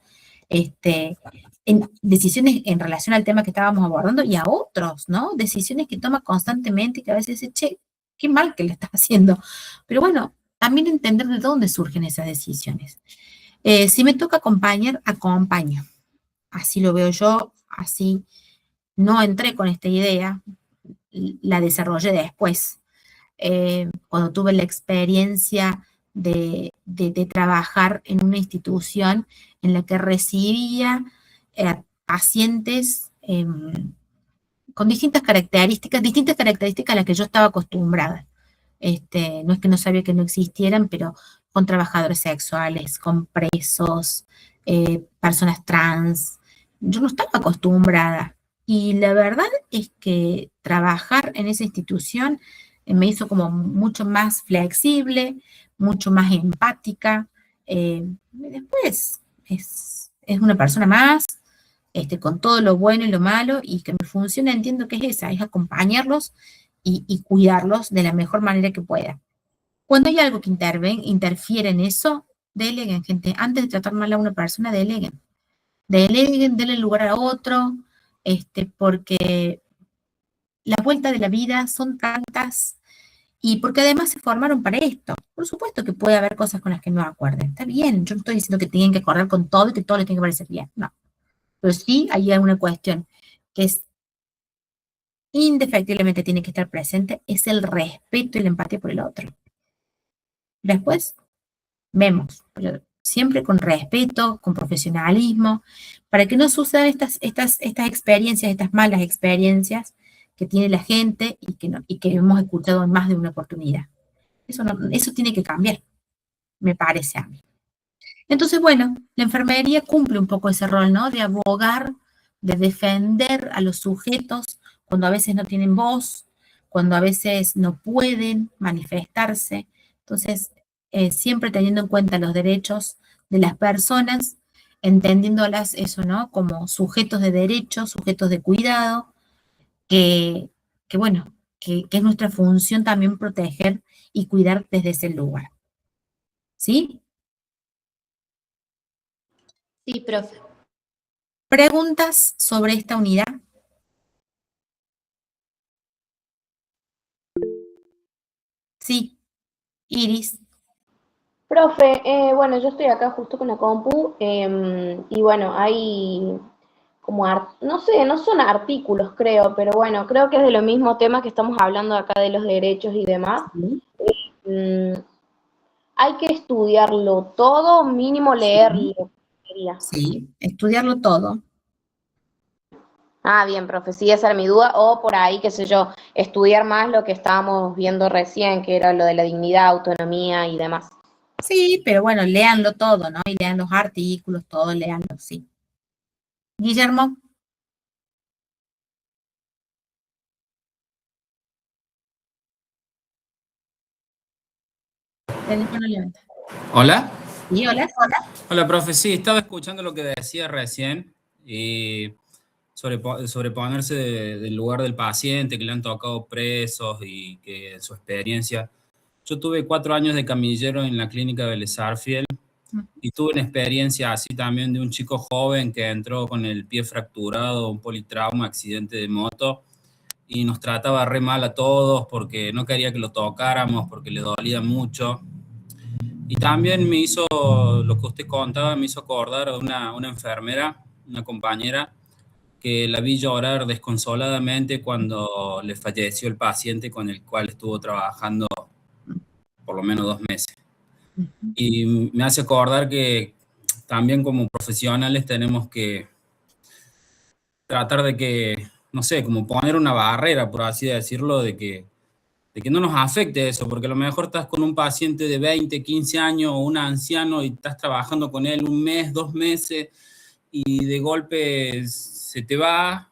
En decisiones en relación al tema que estábamos abordando y a otros, ¿no? Decisiones que toma constantemente y que a veces dice, che, qué mal que le estás haciendo. Pero bueno, también entender de dónde surgen esas decisiones. Si me toca acompañar, acompaño. Así lo veo yo, así no entré con esta idea, la desarrollé después. Cuando tuve la experiencia de trabajar en una institución en la que recibía pacientes con distintas características a las que yo estaba acostumbrada. No es que no sabía que no existieran, pero con trabajadores sexuales, con presos, personas trans. Yo no estaba acostumbrada. Y la verdad es que trabajar en esa institución me hizo como mucho más flexible, mucho más empática. Después es una persona más, con todo lo bueno y lo malo, y que mi función entiendo que es esa, es acompañarlos y cuidarlos de la mejor manera que pueda. Cuando hay algo que interfiere en eso, deleguen, gente. Antes de tratar mal a una persona, deleguen. Deleguen, denle lugar a otro, porque la vuelta de la vida son tantas, y porque además se formaron para esto. Por supuesto que puede haber cosas con las que no acuerden. Está bien, yo no estoy diciendo que tienen que acordar con todo y que todo les tiene que parecer bien. No. Pero sí hay una cuestión que es indefectiblemente tiene que estar presente, es el respeto y la empatía por el otro. Después, vemos, pero siempre con respeto, con profesionalismo, para que no sucedan estas experiencias, estas malas experiencias que tiene la gente y que hemos escuchado en más de una oportunidad. Eso tiene que cambiar, me parece a mí. Entonces, bueno, la enfermería cumple un poco ese rol, ¿no? De abogar, de defender a los sujetos cuando a veces no tienen voz, cuando a veces no pueden manifestarse. Entonces, siempre teniendo en cuenta los derechos de las personas, entendiéndolas eso, ¿no? Como sujetos de derechos, sujetos de cuidado, que bueno, que es nuestra función también proteger y cuidar desde ese lugar. ¿Sí? Sí, profe. ¿Preguntas sobre esta unidad? Sí, Iris. Profe, bueno, yo estoy acá justo con la compu y bueno, hay como, no sé, no son artículos, creo, pero bueno, creo que es de lo mismo tema que estamos hablando acá de los derechos y demás. Hay que estudiarlo todo, mínimo leerlo. Sí, estudiarlo todo. Ah, bien, profe, sí, esa era mi duda. O por ahí, qué sé yo, estudiar más lo que estábamos viendo recién, que era lo de la dignidad, autonomía y demás. Sí, pero bueno, léanlo todo, ¿no? Y lean los artículos, todo, léanlo, sí. Guillermo. Teléfono levanta. ¿Hola? Sí, hola. Hola, profe. Sí, estaba escuchando lo que decía recién y sobre ponerse del lugar del paciente, que le han tocado presos y que su experiencia. Yo tuve 4 años de camillero en la clínica de Vélez Sarsfield y tuve una experiencia así también de un chico joven que entró con el pie fracturado, un politrauma, accidente de moto, y nos trataba re mal a todos porque no quería que lo tocáramos, porque le dolía mucho. Y también me hizo, lo que usted contaba, me hizo acordar a una enfermera, una compañera, que la vi llorar desconsoladamente cuando le falleció el paciente con el cual estuvo trabajando por lo menos 2 meses. Y me hace acordar que también como profesionales tenemos que tratar de que, no sé, como poner una barrera, por así decirlo, de que no nos afecte eso, porque a lo mejor estás con un paciente de 20, 15 años o un anciano y estás trabajando con él 1 mes, 2 meses y de golpe se te va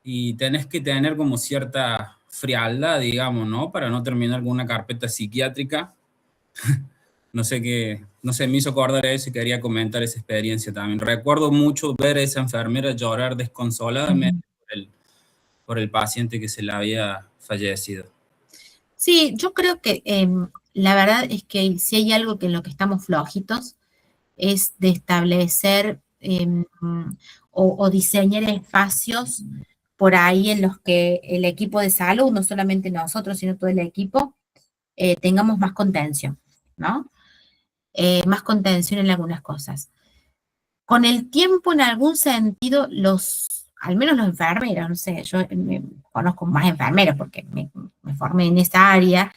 y tenés que tener como cierta frialdad, digamos, ¿no? Para no terminar con una carpeta psiquiátrica. No sé qué, no sé, me hizo acordar eso y quería comentar esa experiencia también. Recuerdo mucho ver a esa enfermera llorar desconsoladamente por el paciente que se le había fallecido. Sí, yo creo que la verdad es que si hay algo que en lo que estamos flojitos es de establecer o diseñar espacios por ahí en los que el equipo de salud, no solamente nosotros, sino todo el equipo, tengamos más contención, ¿no? Más contención en algunas cosas. Con el tiempo, en algún sentido, al menos los enfermeros, no sé, yo me conozco más enfermeros porque me formé en esa área,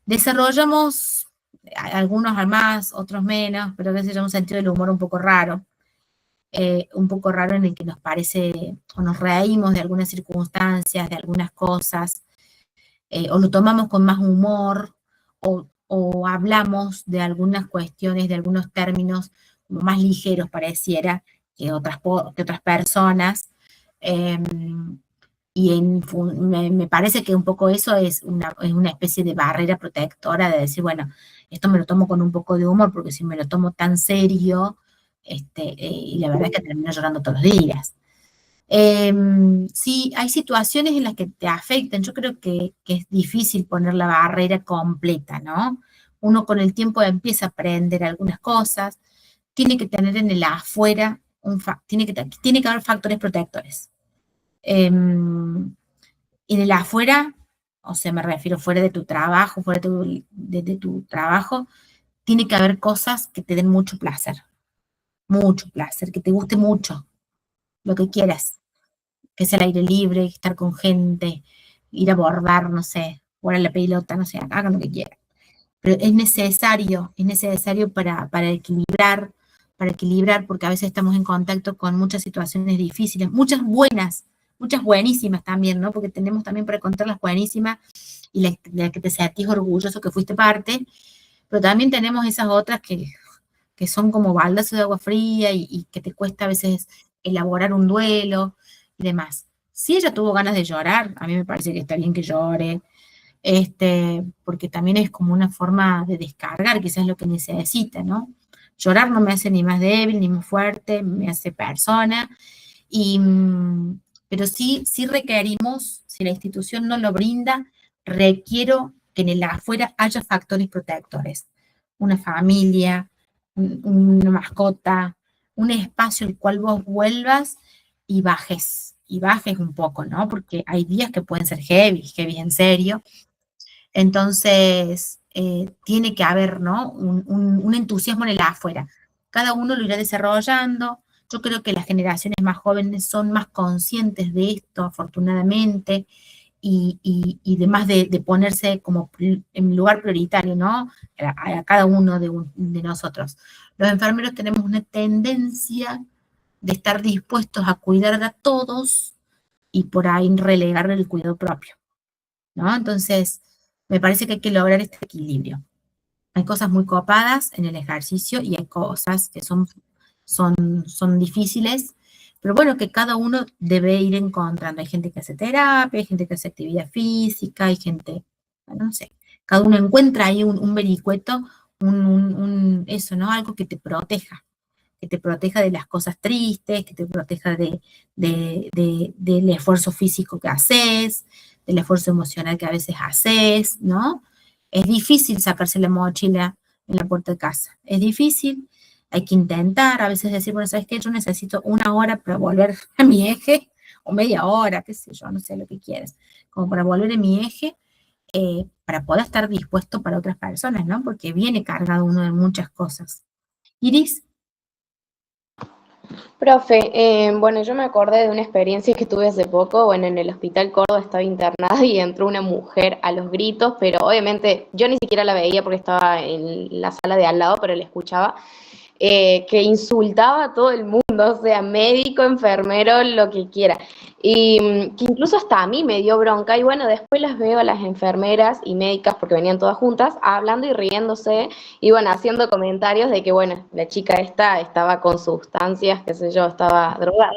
desarrollamos algunos más, otros menos, pero que se un sentido del humor un poco raro en el que nos parece, o nos reímos de algunas circunstancias, de algunas cosas, o lo tomamos con más humor, o hablamos de algunas cuestiones, de algunos términos como más ligeros pareciera que otras personas. Y me parece que un poco eso es una especie de barrera protectora de decir, bueno, esto me lo tomo con un poco de humor, porque si me lo tomo tan serio, y la verdad es que termino llorando todos los días. Sí, hay situaciones en las que te afectan. Yo creo que es difícil poner la barrera completa, ¿no? Uno con el tiempo empieza a aprender algunas cosas, tiene que tener en el afuera, tiene que haber factores protectores. En el afuera, o sea, me refiero fuera de tu trabajo, fuera de tu trabajo, tiene que haber cosas que te den mucho placer, que te guste mucho, lo que quieras, que sea el aire libre, estar con gente, ir a bordar, no sé, jugar a la pelota, no sé, hagan lo que quieran. Pero es necesario para equilibrar, porque a veces estamos en contacto con muchas situaciones difíciles, muchas buenas, muchas buenísimas también, ¿no? Porque tenemos también para contar las buenísimas y la que te sentís orgulloso que fuiste parte, pero también tenemos esas otras que son como baldazos de agua fría y que te cuesta a veces elaborar un duelo y demás. Si ella tuvo ganas de llorar, a mí me parece que está bien que llore, porque también es como una forma de descargar, quizás lo que necesita, ¿no? Llorar no me hace ni más débil, ni más fuerte, me hace persona, pero sí requerimos, si la institución no lo brinda, requiero que en el afuera haya factores protectores, una familia, una mascota, un espacio al cual vos vuelvas y bajes un poco, ¿no? Porque hay días que pueden ser heavy en serio. Entonces, tiene que haber, ¿no? Un entusiasmo en el afuera. Cada uno lo irá desarrollando, Yo creo que las generaciones más jóvenes son más conscientes de esto, afortunadamente, y demás de ponerse como en lugar prioritario, ¿no? A cada uno de nosotros. Los enfermeros tenemos una tendencia de estar dispuestos a cuidar a todos y por ahí relegar el cuidado propio, ¿no? Entonces, me parece que hay que lograr este equilibrio. Hay cosas muy copadas en el ejercicio y hay cosas que son difíciles, pero bueno, que cada uno debe ir encontrando. Hay gente que hace terapia, hay gente que hace actividad física, hay gente, no sé, cada uno encuentra ahí un vericueto, eso, ¿no? Algo que te proteja de las cosas tristes, que te proteja del esfuerzo físico que haces, del esfuerzo emocional que a veces haces, ¿no? Es difícil sacarse la mochila en la puerta de casa, es difícil, hay que intentar, a veces decir, bueno, ¿sabes qué? Yo necesito 1 hora para volver a mi eje, o media hora, qué sé yo, no sé lo que quieres, como para volver a mi eje, para poder estar dispuesto para otras personas, ¿no? Porque viene cargado uno de muchas cosas. Iris. Profe, bueno, yo me acordé de una experiencia que tuve hace poco. Bueno, en el Hospital Córdoba estaba internada y entró una mujer a los gritos, pero obviamente yo ni siquiera la veía porque estaba en la sala de al lado, pero la escuchaba, que insultaba a todo el mundo, o sea, médico, enfermero, lo que quiera. Y que incluso hasta a mí me dio bronca. Y bueno, después las veo a las enfermeras y médicas, porque venían todas juntas, hablando y riéndose, y bueno, haciendo comentarios de que, bueno, la chica esta estaba con sustancias, qué sé yo, estaba drogada.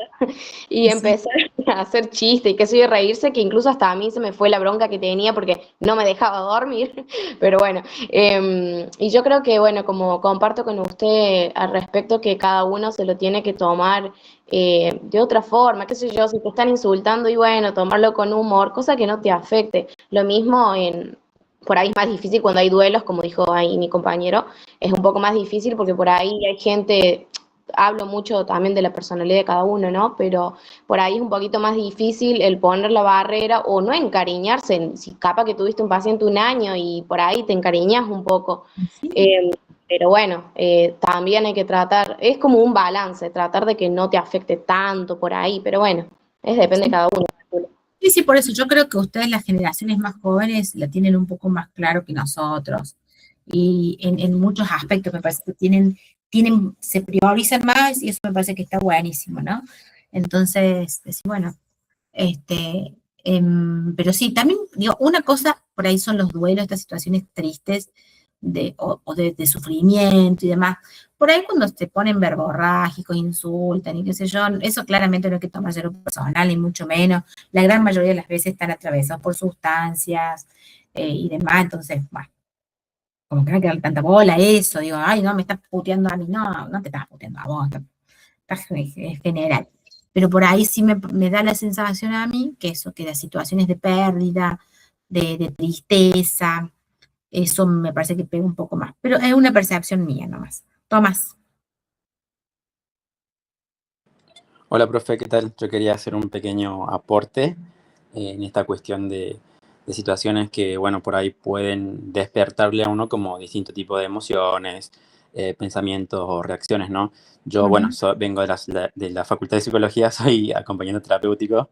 Y empezaron a hacer chistes y qué sé yo, reírse, que incluso hasta a mí se me fue la bronca que tenía porque no me dejaba dormir. Pero bueno, y yo creo que, bueno, como comparto con usted al respecto, que cada uno se lo tiene que tomar de otra forma, qué sé yo, si te están insultando y bueno, tomarlo con humor, cosa que no te afecte. Lo mismo por ahí es más difícil cuando hay duelos, como dijo ahí mi compañero, es un poco más difícil porque por ahí hay gente, hablo mucho también de la personalidad de cada uno, ¿no? Pero por ahí es un poquito más difícil el poner la barrera o no encariñarse. Si capaz que tuviste un paciente 1 año y por ahí te encariñas un poco. Pero bueno, también hay que tratar, es como un balance, tratar de que no te afecte tanto por ahí, pero bueno, depende de cada uno. Sí, sí, por eso yo creo que ustedes, las generaciones más jóvenes, la tienen un poco más claro que nosotros. Y en muchos aspectos me parece que se priorizan más y eso me parece que está buenísimo, ¿no? Entonces, bueno, pero sí, también digo, una cosa por ahí son los duelos, estas situaciones tristes de sufrimiento y demás. Por ahí cuando se ponen verborrágicos, insultan y qué sé yo, eso claramente no hay que tomárselo personal, ni mucho menos. La gran mayoría de las veces están atravesados por sustancias y demás, entonces, bueno, como que no hay que darle tanta bola a eso, digo, ay, no, me estás puteando a mí, no, no te estás puteando a vos, estás en general. Pero por ahí sí me da la sensación a mí que eso, que las situaciones de pérdida, de tristeza, eso me parece que pega un poco más. Pero es una percepción mía nomás. Tomás. Hola, profe, ¿qué tal? Yo quería hacer un pequeño aporte en esta cuestión de situaciones que, bueno, por ahí pueden despertarle a uno como distinto tipo de emociones, pensamientos o reacciones, ¿no? Yo, bueno, vengo de la Facultad de Psicología, soy acompañante terapéutico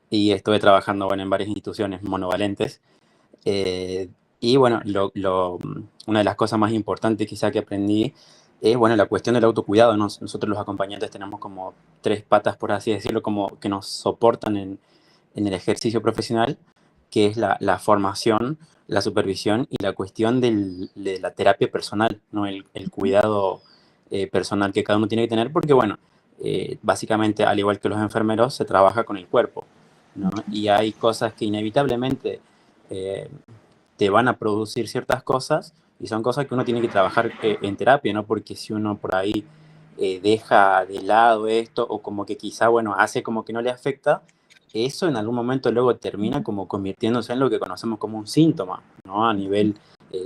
y estuve trabajando, bueno, en varias instituciones monovalentes. Y bueno, una de las cosas más importantes quizá que aprendí es, bueno, la cuestión del autocuidado, ¿no? Nosotros los acompañantes tenemos como 3 patas, por así decirlo, como que nos soportan en el ejercicio profesional, que es la formación, la supervisión y la cuestión de la terapia personal, ¿no? El cuidado personal que cada uno tiene que tener, porque, bueno, básicamente, al igual que los enfermeros, se trabaja con el cuerpo, ¿no? Y hay cosas que inevitablemente te van a producir ciertas cosas y son cosas que uno tiene que trabajar en terapia, ¿no? Porque si uno por ahí deja de lado esto o como que quizá, bueno, hace como que no le afecta, eso en algún momento luego termina como convirtiéndose en lo que conocemos como un síntoma, ¿no? A nivel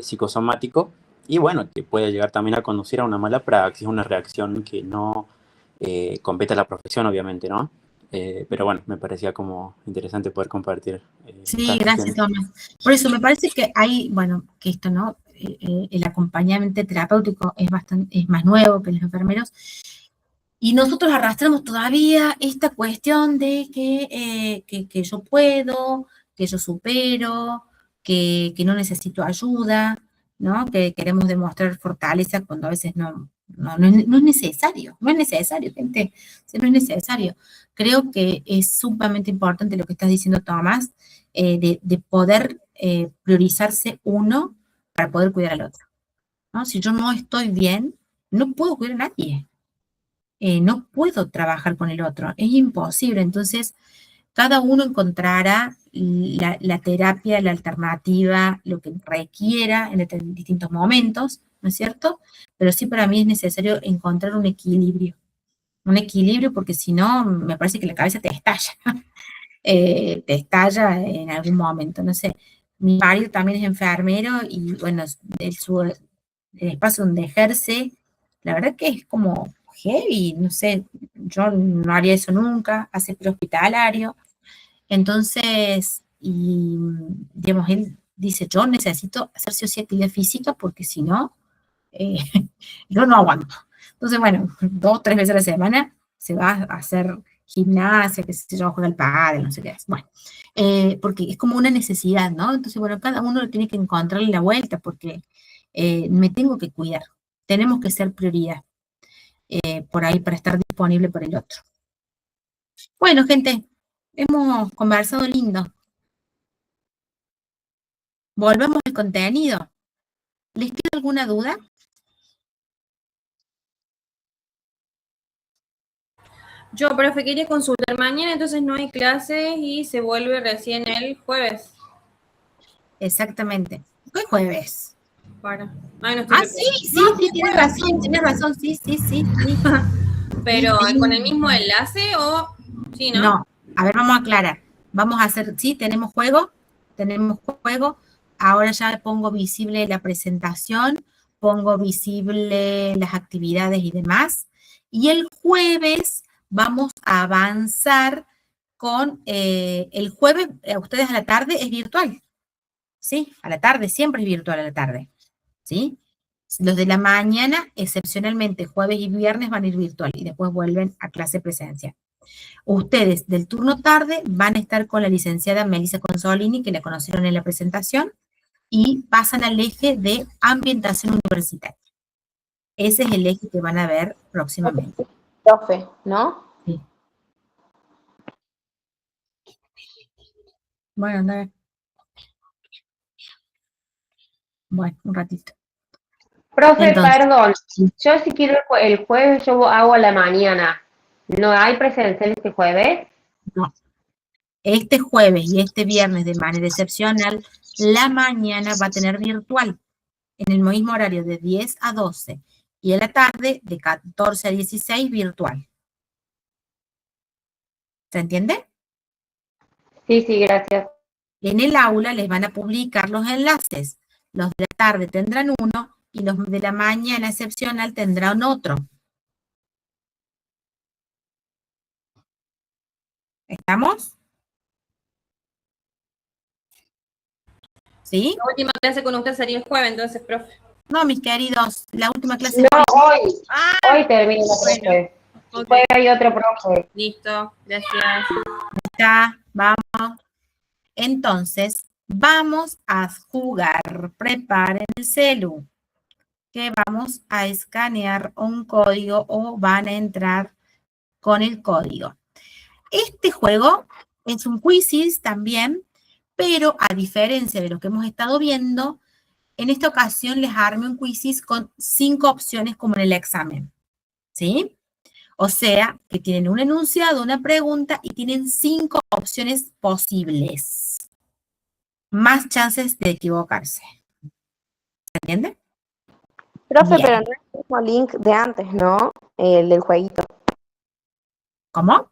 psicosomático y bueno, que puede llegar también a conducir a una mala praxis, una reacción que no compete a la profesión, obviamente, ¿no? Pero bueno, me parecía como interesante poder compartir. Sí, gracias, Tomás. Por eso me parece que hay, bueno, que esto, ¿no? El acompañamiento terapéutico es más nuevo que los enfermeros. Y nosotros arrastramos todavía esta cuestión de que yo puedo, que yo supero, que no necesito ayuda, ¿no? Que queremos demostrar fortaleza cuando a veces no es necesario, no es necesario, gente, sí, no es necesario. Creo que es sumamente importante lo que estás diciendo, Tomás, de poder priorizarse uno para poder cuidar al otro, ¿no? Si yo no estoy bien, no puedo cuidar a nadie. No puedo trabajar con el otro, es imposible. Entonces, cada uno encontrará la terapia, la alternativa, lo que requiera en distintos momentos, ¿no es cierto? Pero sí para mí es necesario encontrar un equilibrio porque si no, me parece que la cabeza te estalla, te estalla en algún momento, no sé. Mi marido también es enfermero y bueno, el espacio donde ejerce, la verdad que es como heavy, no sé, yo no haría eso nunca, hace prehospitalario, entonces, y digamos, él dice, yo necesito hacer sí o sí actividad física porque si no, eh, yo no aguanto. Entonces, bueno, 2 o 3 veces a la semana se va a hacer gimnasia, que se yo, juega al pádel, no sé qué es. Bueno, porque es como una necesidad, ¿no? Entonces, bueno, cada uno tiene que encontrarle la vuelta porque me tengo que cuidar. Tenemos que ser prioridad por ahí para estar disponible para el otro. Bueno, gente, hemos conversado lindo. Volvemos al contenido. ¿Les queda alguna duda? Yo, profe, quería consultar. Mañana entonces no hay clases y se vuelve recién el jueves. Exactamente. ¿Qué jueves? Ay, no estoy Sí, tienes razón, sí. Pero, Sí. ¿con el mismo enlace o...? Sí, ¿no? No, a ver, vamos a aclarar. Vamos a hacer, sí, tenemos juego. Ahora ya pongo visible la presentación, pongo visible las actividades y demás. Y el jueves vamos a avanzar con, el jueves, ustedes a la tarde es virtual. ¿Sí? A la tarde, siempre es virtual a la tarde. ¿Sí? Los de la mañana, excepcionalmente, jueves y viernes van a ir virtual y después vuelven a clase presencial. Ustedes del turno tarde van a estar con la licenciada Melissa Consolini, que la conocieron en la presentación, y pasan al eje de ambientación universitaria. Ese es el eje que van a ver próximamente. Profe, ¿no? Sí. Bueno, anda. Bueno, un ratito. Profe, Entonces, perdón, yo si quiero el jueves yo hago a la mañana. ¿No hay presencial este jueves? no. Este jueves y este viernes de manera excepcional, la mañana va a tener virtual en el mismo horario de 10 a 12 y en la tarde de 14 a 16 virtual. ¿Se entiende? Sí, gracias. En el aula les van a publicar los enlaces. Los de la tarde tendrán uno y los de la mañana excepcional tendrán otro. ¿Estamos? ¿Sí? La última clase con usted sería el jueves, entonces, profe. No, mis queridos, la última clase... No, hoy termina la clase. Después hay otro profe. Listo, gracias. Ya, vamos. Entonces, vamos a jugar. Preparen el celu, que vamos a escanear un código o van a entrar con el código. Este juego es un quizzes también, pero a diferencia de lo que hemos estado viendo, en esta ocasión les armé un quizzes con 5 opciones como en el examen, ¿sí? O sea, que tienen un enunciado, una pregunta y tienen 5 opciones posibles. Más chances de equivocarse. ¿Se entiende? Profe, Bien. pero no es el mismo link de antes, ¿no? El del jueguito. ¿Cómo?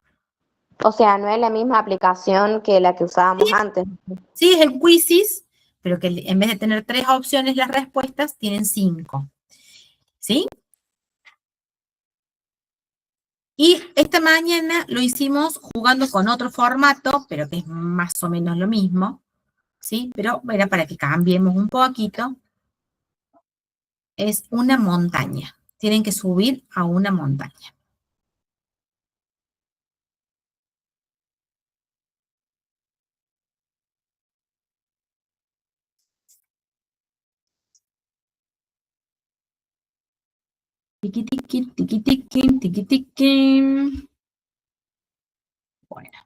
O sea, no es la misma aplicación que la que usábamos antes. Sí, es el quizzes, pero que en vez de tener 3 opciones las respuestas, tienen 5. ¿Sí? Y esta mañana lo hicimos jugando con otro formato, pero que es más o menos lo mismo, ¿sí? Pero era para que cambiemos un poquito. Es una montaña. Tienen que subir a una montaña. Tiqui, tiqui, tiqui, tiqui, tiqui, tiqui. Bueno.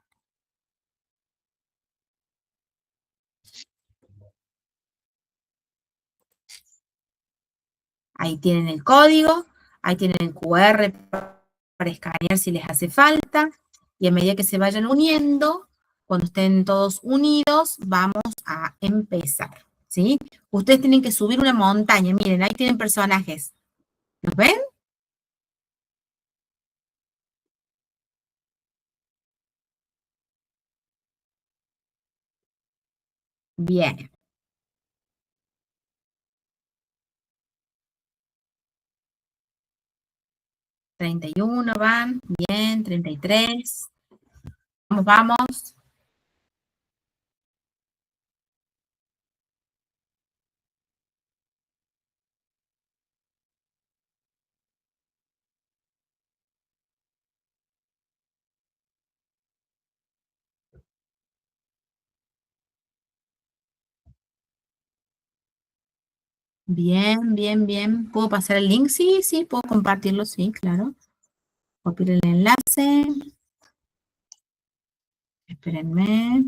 Ahí tienen el código, ahí tienen el QR para escanear si les hace falta, y a medida que se vayan uniendo, cuando estén todos unidos, vamos a empezar, ¿sí? Ustedes tienen que subir una montaña, miren, ahí tienen personajes. ¿Los ven? Bien. $31 van, bien, 33. Vamos, vamos. Bien, bien, bien. ¿Puedo pasar el link? Sí, sí, puedo compartirlo, sí, claro. Copiar el enlace. Espérenme.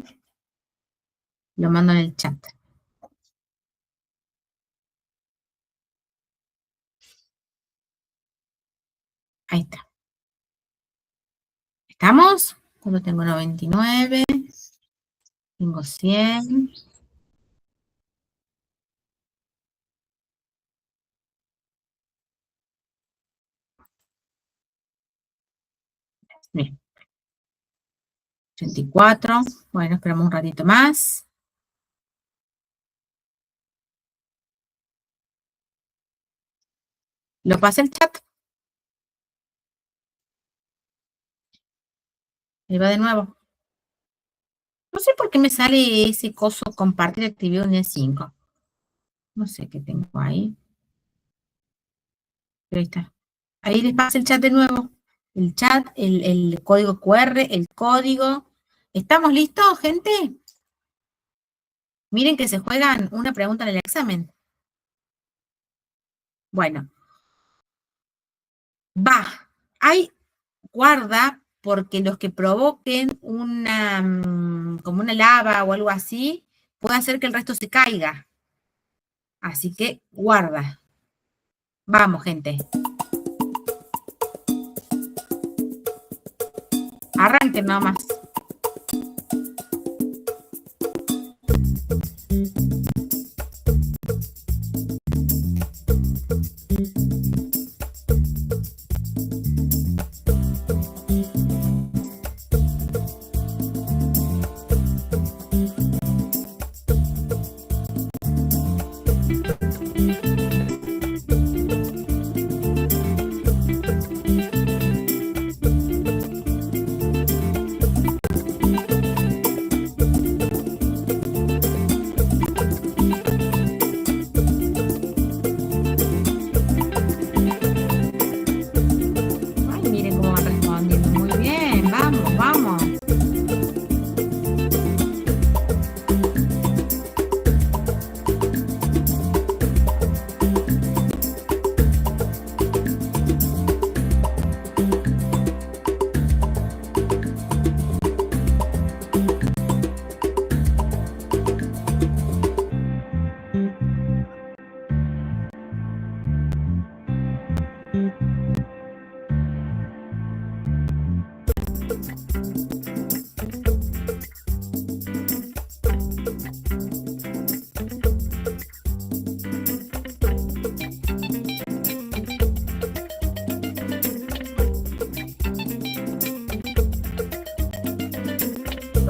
Lo mando en el chat. Ahí está. ¿Estamos? Solo tengo 99. Tengo 100. Bien. 84. Bueno, esperamos un ratito más. ¿Lo pasé el chat? Ahí va de nuevo. No sé por qué me sale ese coso compartir actividad unidad 5. No sé qué tengo ahí. Pero ahí está. Ahí les pasa el chat de nuevo. El chat, el código QR, el código. ¿Estamos listos, gente? Miren que se juegan una pregunta en el examen. Bueno. Va. Hay guarda porque los que provoquen una, como una lava o algo así, puede hacer que el resto se caiga. Así que guarda. Vamos, gente. Arranquen nomás.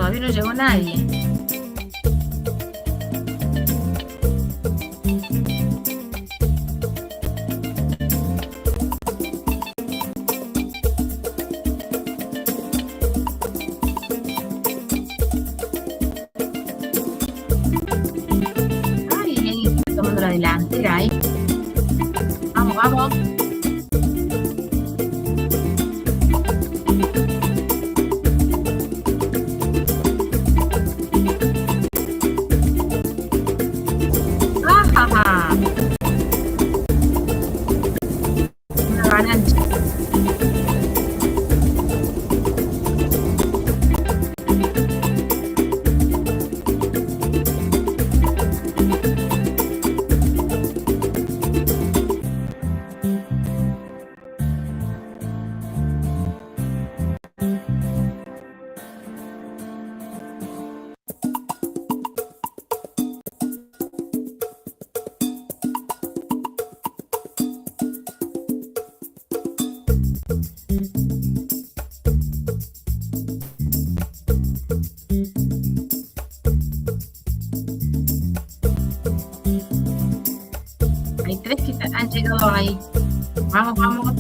Todavía no llegó nadie. Ay, él está tomando la delantera ahí. Vamos, vamos. llegado ahí. Vamos, vamos.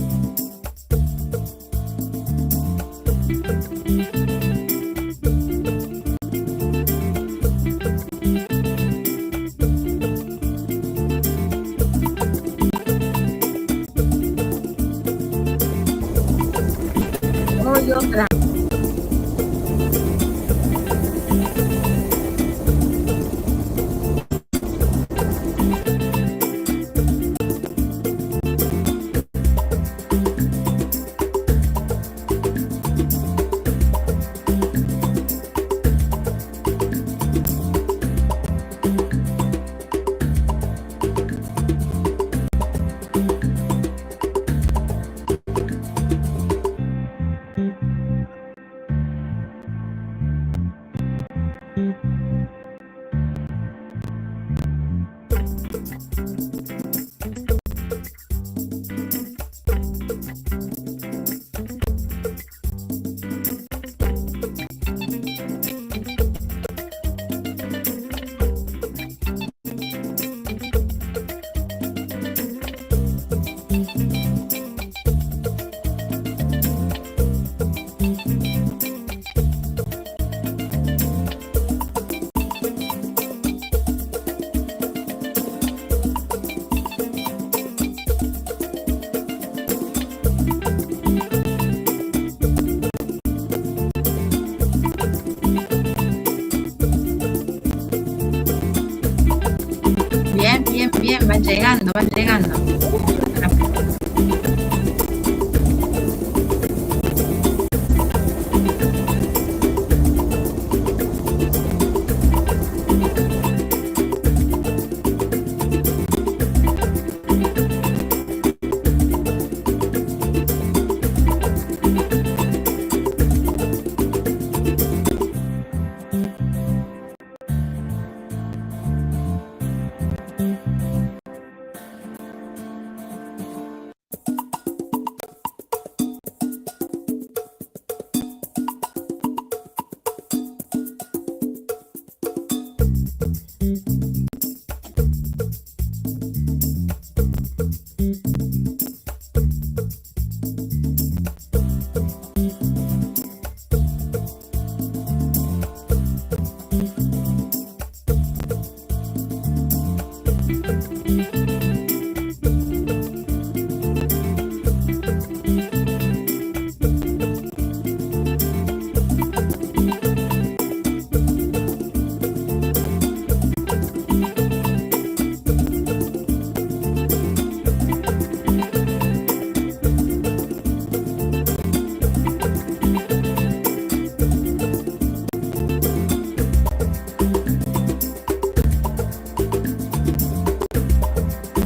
Voy otra. Bien, bien, bien, van llegando, van llegando.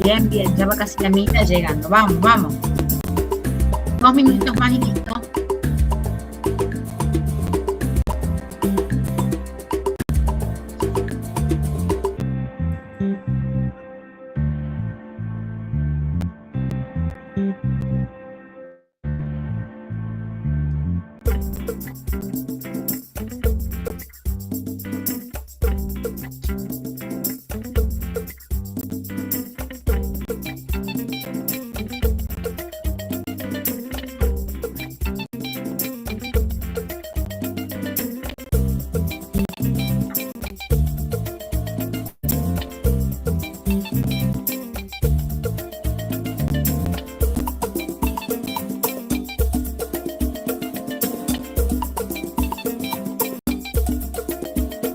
Bien, bien, ya va casi la mitad llegando. Vamos, vamos. 2 minutitos más y listo.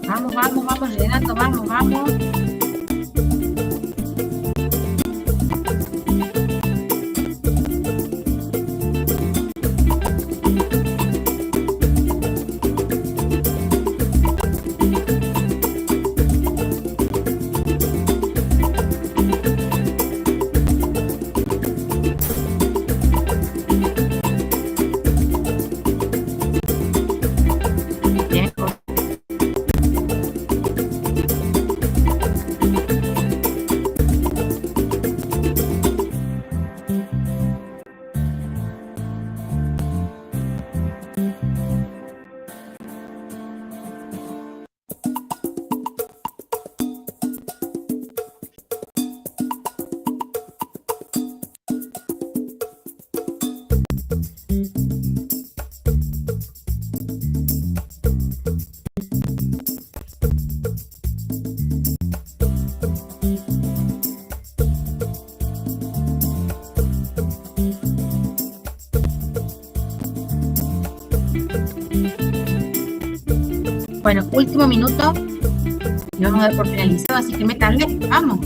Vamos, vamos, vamos, llegando, vamos, vamos. Bien. Bueno, último minuto. Y vamos a dar por finalizado, así que métanle. Vamos.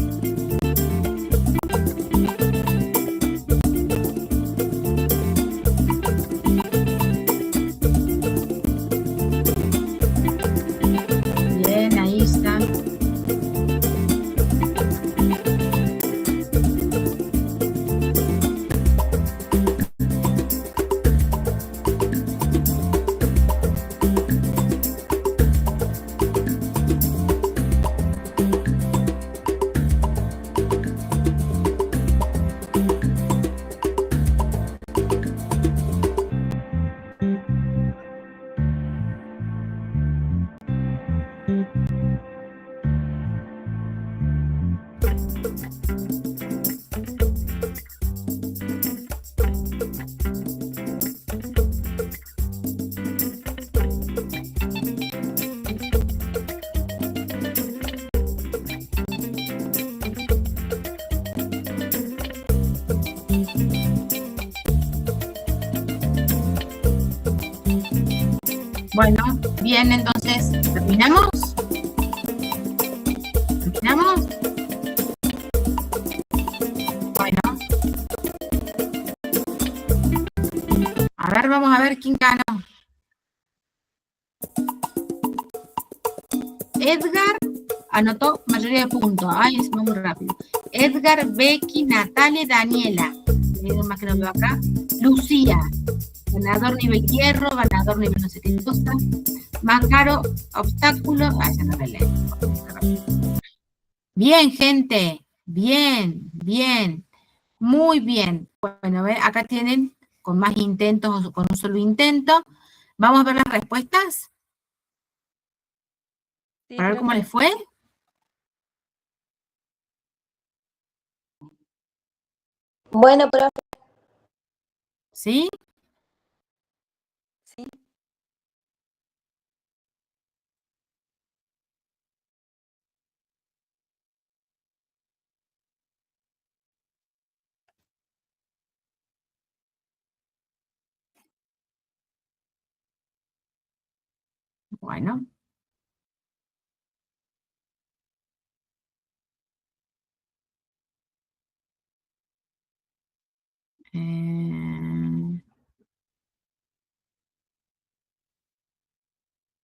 Bien, ahí está. Bueno, bien, entonces, ¿terminamos? ¿Terminamos? Bueno. A ver, vamos a ver quién ganó. Edgar anotó mayoría de puntos. Ay, es muy rápido. Edgar, Becky, Natalia, Daniela. Más que no veo acá. Lucía. Ganador nivel hierro, ganador nivel no sé qué cosa. Macaro, obstáculo. Ay, ya no me leo. Bien, gente. Bien, bien. Muy bien. Bueno, acá tienen con más intentos o con un solo intento. Vamos a ver las respuestas. Sí, Para ver cómo les fue. Bueno, profe. ¿Sí? Sí. Bueno.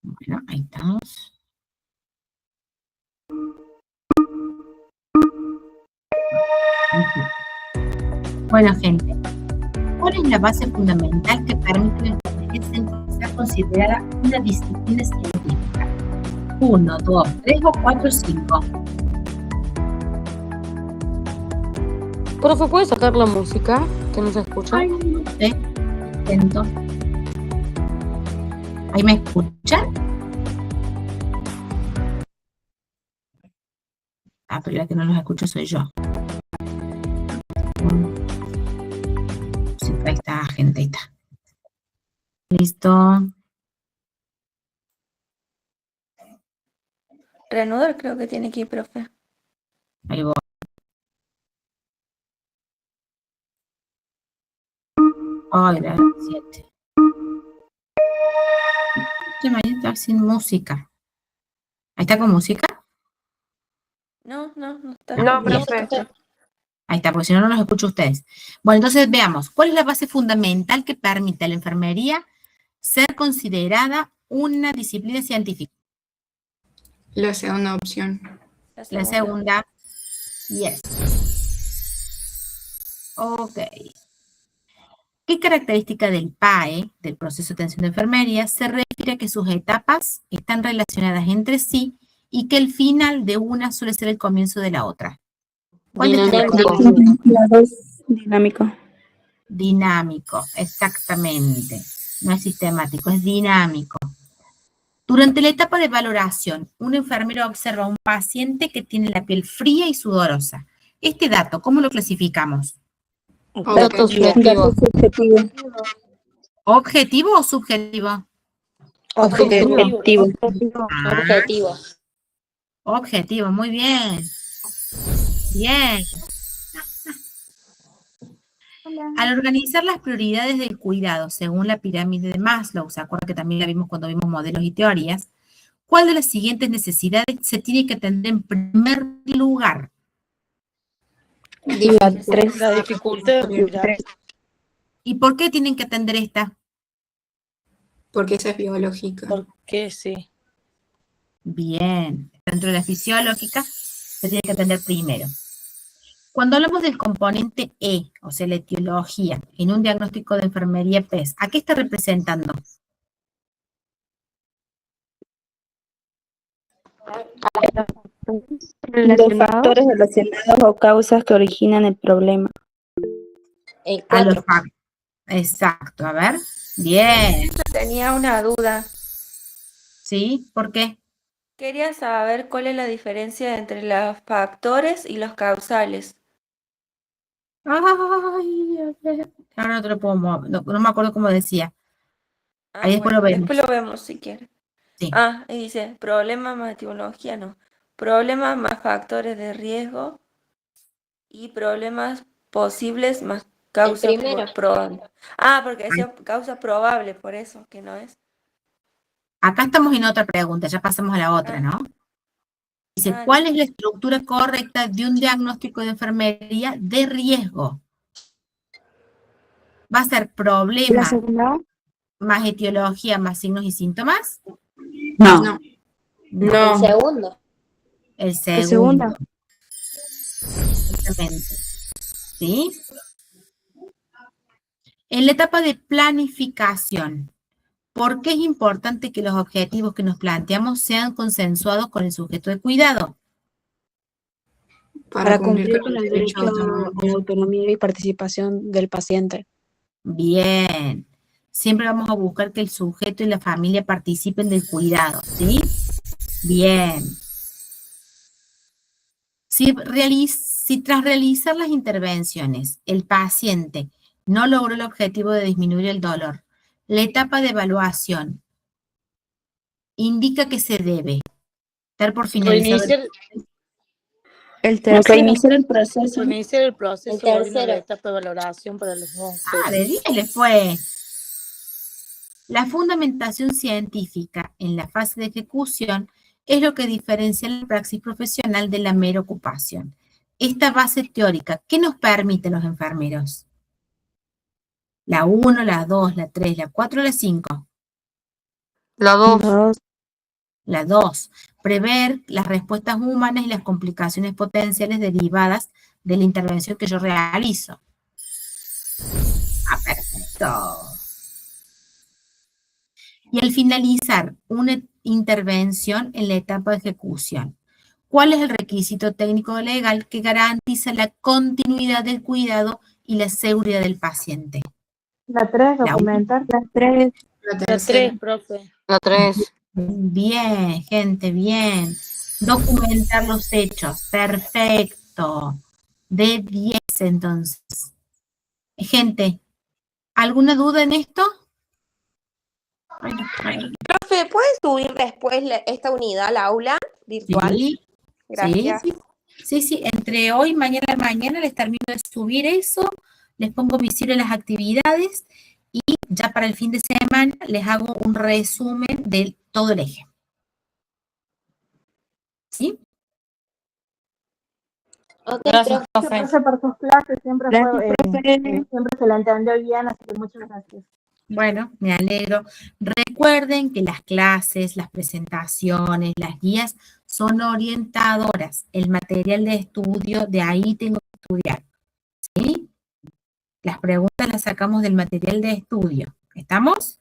Bueno, ahí estamos. Bueno, gente, ¿cuál es la base fundamental que permite a la inteligencia ser considerada una disciplina científica? 1, 2, 3 o 4, 5. Profe, ¿puede sacar la música? Que no se escucha. Ay, no sé. Intento. ¿Ahí me escuchan? Ah, pero la que no los escucho soy yo. Sí, ahí está, gente, ahí está. Listo. Reanudar creo que tiene que ir, profe. Ahí voy. Ay, la 7. Este mañana está sin música. ¿Ahí está con música? No está. No, Bien. profe. Ahí está, porque si no, no los escucho a ustedes. Bueno, entonces veamos. ¿Cuál es la base fundamental que permite a la enfermería ser considerada una disciplina científica? La segunda opción. La segunda. Yes. Ok. ¿Qué característica del PAE, del proceso de atención de enfermería, se refiere a que sus etapas están relacionadas entre sí y que el final de una suele ser el comienzo de la otra? ¿Cuál de estas Dinámico. Dinámico. Dinámico, exactamente. No es sistemático, es dinámico. Durante la etapa de valoración, un enfermero observa a un paciente que tiene la piel fría y sudorosa. Este dato, ¿cómo lo clasificamos? Dato subjetivo. ¿Objetivo o subjetivo? Objetivo. Objetivo. Objetivo, muy bien. Bien. Al organizar las prioridades del cuidado según la pirámide de Maslow, ¿se acuerdan que también la vimos cuando vimos modelos y teorías? ¿Cuál de las siguientes necesidades se tiene que atender en primer lugar? La 3. La dificultad de cuidar. ¿Y por qué tienen que atender esta? Porque esa es biológica. Porque sí. Bien, dentro de la fisiológica se tiene que atender primero. Cuando hablamos del componente E, o sea, la etiología, en un diagnóstico de enfermería PES, ¿a qué está representando? Los factores relacionados o causas que originan el problema. A los factores. Exacto, a ver. Bien. Tenía una duda. ¿Sí? ¿Por qué? Quería saber cuál es la diferencia entre los factores y los causales. Ay, ahora no te lo puedo mover, no me acuerdo cómo decía. Ahí después lo vemos. Después lo vemos si quieres. Sí. Y dice, problemas más etiología, no. Problemas más factores de riesgo y problemas posibles más causas probables. Porque decía causa probable, por eso, que no es. Acá estamos en otra pregunta, ya pasamos a la otra, ¿no? Dice, ¿cuál es la estructura correcta de un diagnóstico de enfermería de riesgo? ¿Va a ser problema más etiología más signos y síntomas? No. El segundo. El segundo. Exactamente. ¿Sí? En la etapa de planificación, ¿por qué es importante que los objetivos que nos planteamos sean consensuados con el sujeto de cuidado? Para cumplir con el derecho a la autonomía y participación del paciente. Bien. Siempre vamos a buscar que el sujeto y la familia participen del cuidado, ¿sí? Bien. Si tras realizar las intervenciones el paciente no logró el objetivo de disminuir el dolor, la etapa de evaluación indica que se debe dar por finalizado Reiniciar el proceso. Reiniciar el proceso. El tercero. La etapa de valoración para los dos. de 10 le fue. La fundamentación científica en la fase de ejecución es lo que diferencia la praxis profesional de la mera ocupación. Esta base teórica, ¿qué nos permite los enfermeros? La 1, la 2, la 3, la 4, la 5. La 2. La 2. Prever las respuestas humanas y las complicaciones potenciales derivadas de la intervención que yo realizo. Perfecto. Y al finalizar una intervención en la etapa de ejecución, ¿cuál es el requisito técnico legal que garantiza la continuidad del cuidado y la seguridad del paciente? La 3, documentar. La 3. La 3, profe. La 3. Bien, gente, bien. Documentar los hechos. Perfecto. De 10, entonces. Gente, ¿alguna duda en esto? Profe, ¿puedes subir después esta unidad al aula virtual? Sí, Gracias. Sí, entre hoy y mañana les termino de subir eso, les pongo visible las actividades y ya para el fin de semana les hago un resumen de todo el eje. ¿Sí? Gracias, profe. Gracias por sus clases, siempre se la entendió bien, así que muchas gracias. Bueno, me alegro. Recuerden que las clases, las presentaciones, las guías son orientadoras. El material de estudio, de ahí tengo que estudiar. ¿Sí? Las preguntas las sacamos del material de estudio. ¿Estamos?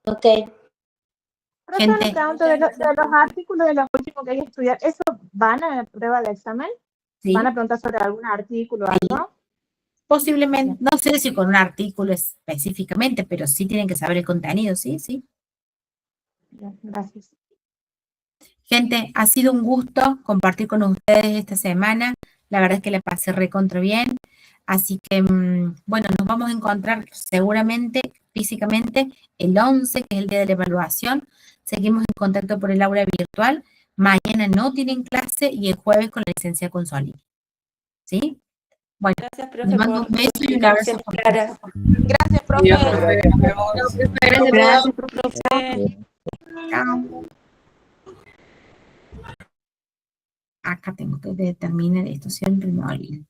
Ok. Gente. De los artículos de los últimos que hay que estudiar, ¿eso van a prueba de examen? Sí. ¿Van a preguntar sobre algún artículo o algo? Posiblemente, no sé si con un artículo específicamente, pero sí tienen que saber el contenido, sí. Bien, gracias. Gente, ha sido un gusto compartir con ustedes esta semana. La verdad es que la pasé recontra bien. Así que, bueno, nos vamos a encontrar seguramente físicamente el 11, que es el día de la evaluación. Seguimos en contacto por el aula virtual. Mañana no tienen clase y el jueves con la licenciada Consoli. ¿Sí? Bueno, Gracias, profe, les mando un beso y un abrazo. Gracias, profe. Gracias, profe. Chao. acá tengo que determinar esto, siempre me olvido.